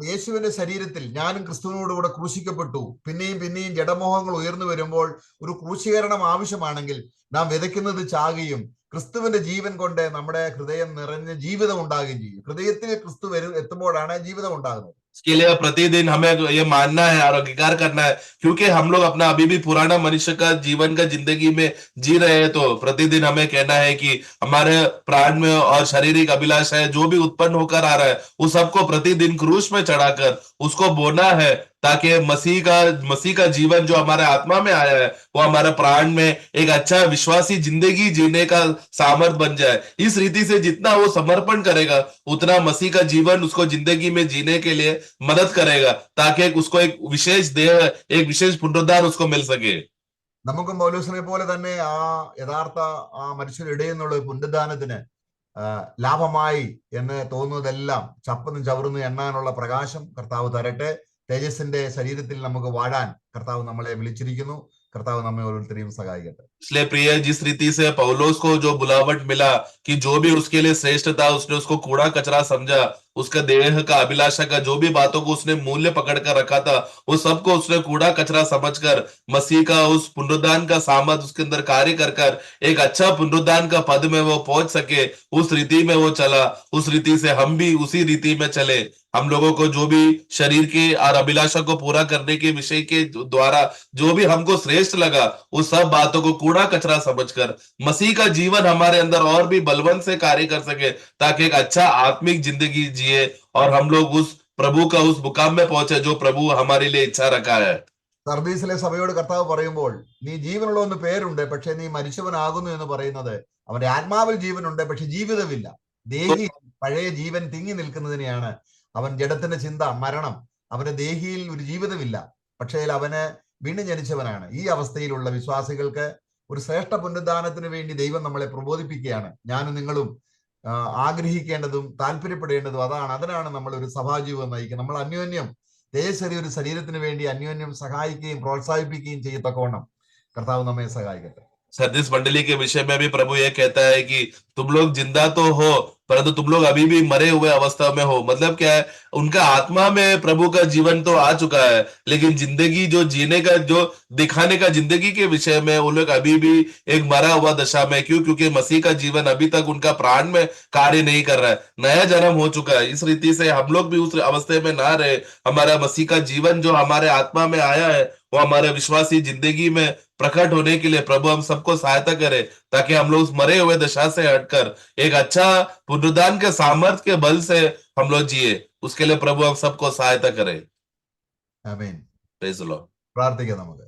യേശുവിന്റെ ശരീരത്തിൽ ഞാനും ക്രിസ്തുവിനോട് കൂടെ ക്രൂശിക്കപ്പെട്ടു. പിന്നെയും ജഡമോഹങ്ങൾ ഉയർന്നു വരുമ്പോൾ ഒരു ക്രൂശീകരണം ആവശ്യമാണെങ്കിൽ നാം വിതയ്ക്കുന്നത് ചാകുകയും ക്രിസ്തുവിന്റെ ജീവൻ കൊണ്ട് നമ്മുടെ ഹൃദയം നിറഞ്ഞ ജീവിതം ഉണ്ടാകുകയും ചെയ്യും. ഹൃദയത്തിൽ ക്രിസ്തു എത്തുമ്പോഴാണ് ജീവിതം ഉണ്ടാകുന്നത്. इसके लिए प्रतिदिन हमें ये मानना है और अंगीकार करना है, क्योंकि हम लोग अपना अभी भी पुराना मनुष्य का जीवन का जिंदगी में जी रहे हैं, तो प्रतिदिन हमें कहना है कि हमारे प्राण में और शारीरिक अभिलाषा है जो भी उत्पन्न होकर आ रहा है, उस सबको प्रतिदिन क्रूस में चढ़ाकर उसको बोना है, ताकि मसीह का जीवन जो हमारे आत्मा में आया है वो हमारे प्राण में एक अच्छा विश्वासी जिंदगी जीने का सामर्थ्य बन जाए। इस रीति से जितना वो समर्पण करेगा, उतना मसीह का जीवन उसको जिंदगी में जीने के लिए मदद करेगा, ताकि उसको एक विशेष देह, एक विशेष पुनरुद्धार उसको मिल सके। നമുക്കും പൗലോസിനെ പോലെ തന്നെ ആ യഥാർത്ഥ ആ മനുഷ്യരുടെ ഇടയിൽ നിന്നുള്ള പുനരുദ്ധാനത്തിന് ലാഭമായി എന്ന് തോന്നുന്നതെല്ലാം ചപ്പന്നും ചവറുന്നു എണ്ണാനുള്ള പ്രകാശം കർത്താവ് തരട്ടെ. തേജസ്സിന്റെ ശരീരത്തിൽ നമുക്ക് വാഴാൻ കർത്താവ് നമ്മളെ വിളിച്ചിരിക്കുന്നു. കർത്താവ് നമ്മെ ഓരോരുത്തരെയും സഹായിക്കട്ടെ. इसलिए प्रिय, जिस रीति से पौलुस को जो बुलावट मिला कि जो भी उसके लिए श्रेष्ठ था उसने उसको कूड़ा कचरा समझा, उसका देह का अभिलाषा का जो भी बातों को उसने मूल्य पकड़ कर रखा था उस सबको उसने कूड़ा कचरा समझकर मसीह का उस पुनरुद्धान का सामर्थ उसके अंदर कार्य कर कर एक अच्छा पुनरुद्धान का पद में वो पहुंच सके, उस रीति में वो चला। उस रीति से हम भी उसी रीति में चले। हम लोगों को जो भी शरीर के और अभिलाषा को पूरा करने के विषय के द्वारा जो भी हमको श्रेष्ठ लगा उस सब बातों को कूड़ा कचरा समझकर मसीह का जीवन हमारे अंदर और भी बलवंत से कार्य कर सके, ताकि एक अच्छा आत्मिक जिंदगी जिए और हम लोग उस प्रभु का उस मुकाम में पहुंचे जो प्रभु हमारे लिए इच्छा रखा है। സർദീസിലെ സഭയോട് കർത്താവ് പറയുമ്പോൾ, നീ ജീവനുള്ളവെന്ന് പേരുണ്ട്, പക്ഷെ നീ മരിച്ചവനാകുന്നു എന്ന് പറയുന്നത് അവന്റെ ആത്മാവിൽ ജീവനുണ്ട്, പക്ഷെ ജീവിതമില്ല. ദേഹി പഴയ ജീവൻ തിങ്ങി നിൽക്കുന്നതിനെയാണ്. അവൻ ജഡത്തിന്റെ ചിന്ത, മരണം, അവന്റെ ദേഹിയിൽ ഒരു ജീവിതമില്ല, പക്ഷേ അവന് വീണ്ടും ജനിച്ചവനാണ്. ഈ അവസ്ഥയിലുള്ള വിശ്വാസികൾക്ക് ഒരു ശ്രേഷ്ഠ പുനരുദ്ധാനത്തിന് വേണ്ടി ദൈവം നമ്മളെ പ്രബോധിപ്പിക്കുകയാണ്. ഞാനും നിങ്ങളും ആഗ്രഹിക്കേണ്ടതും താല്പര്യപ്പെടേണ്ടതും അതാണ്. അതിനാണ് നമ്മൾ ഒരു സഭാജീവിതം നയിക്കുക. നമ്മൾ അന്യോന്യം തേജസ്സേറിയ ഒരു ശരീരത്തിന് വേണ്ടി അന്യോന്യം സഹായിക്കുകയും പ്രോത്സാഹിപ്പിക്കുകയും ചെയ്യത്തക്കവണ്ണം കർത്താവ് നമ്മെ സഹായിക്കട്ടെ. सरदिस मंडली के विषय में भी प्रभु ये कहता है कि तुम लोग जिंदा तो हो परंतु तुम लोग अभी भी मरे हुए अवस्था में हो। मतलब क्या है, उनका आत्मा में प्रभु का जीवन तो आ चुका है, लेकिन जिंदगी जो जीने का, जो दिखाने का जिंदगी के विषय में वो लोग अभी भी एक मरा हुआ दशा में। क्यों? क्योंकि मसीह का जीवन अभी तक उनका प्राण में कार्य नहीं कर रहा है। नया जन्म हो चुका है। इस रीति से हम लोग भी उस अवस्था में ना रहे। हमारा मसीह का जीवन जो हमारे आत्मा में आया है वो हमारे विश्वासी जिंदगी में प्रकट होने के लिए प्रभु हम सबको सहायता करे, ताकि हम लोग उस मरे हुए दशा से हटकर एक अच्छा पुनरुद्धान के सामर्थ्य के बल से हम लोग जिए। उसके लिए प्रभु हम सबको सहायता करे। ആമേൻ. Praise the lord. പ്രാർത്ഥിക്കാം നമുക്ക്.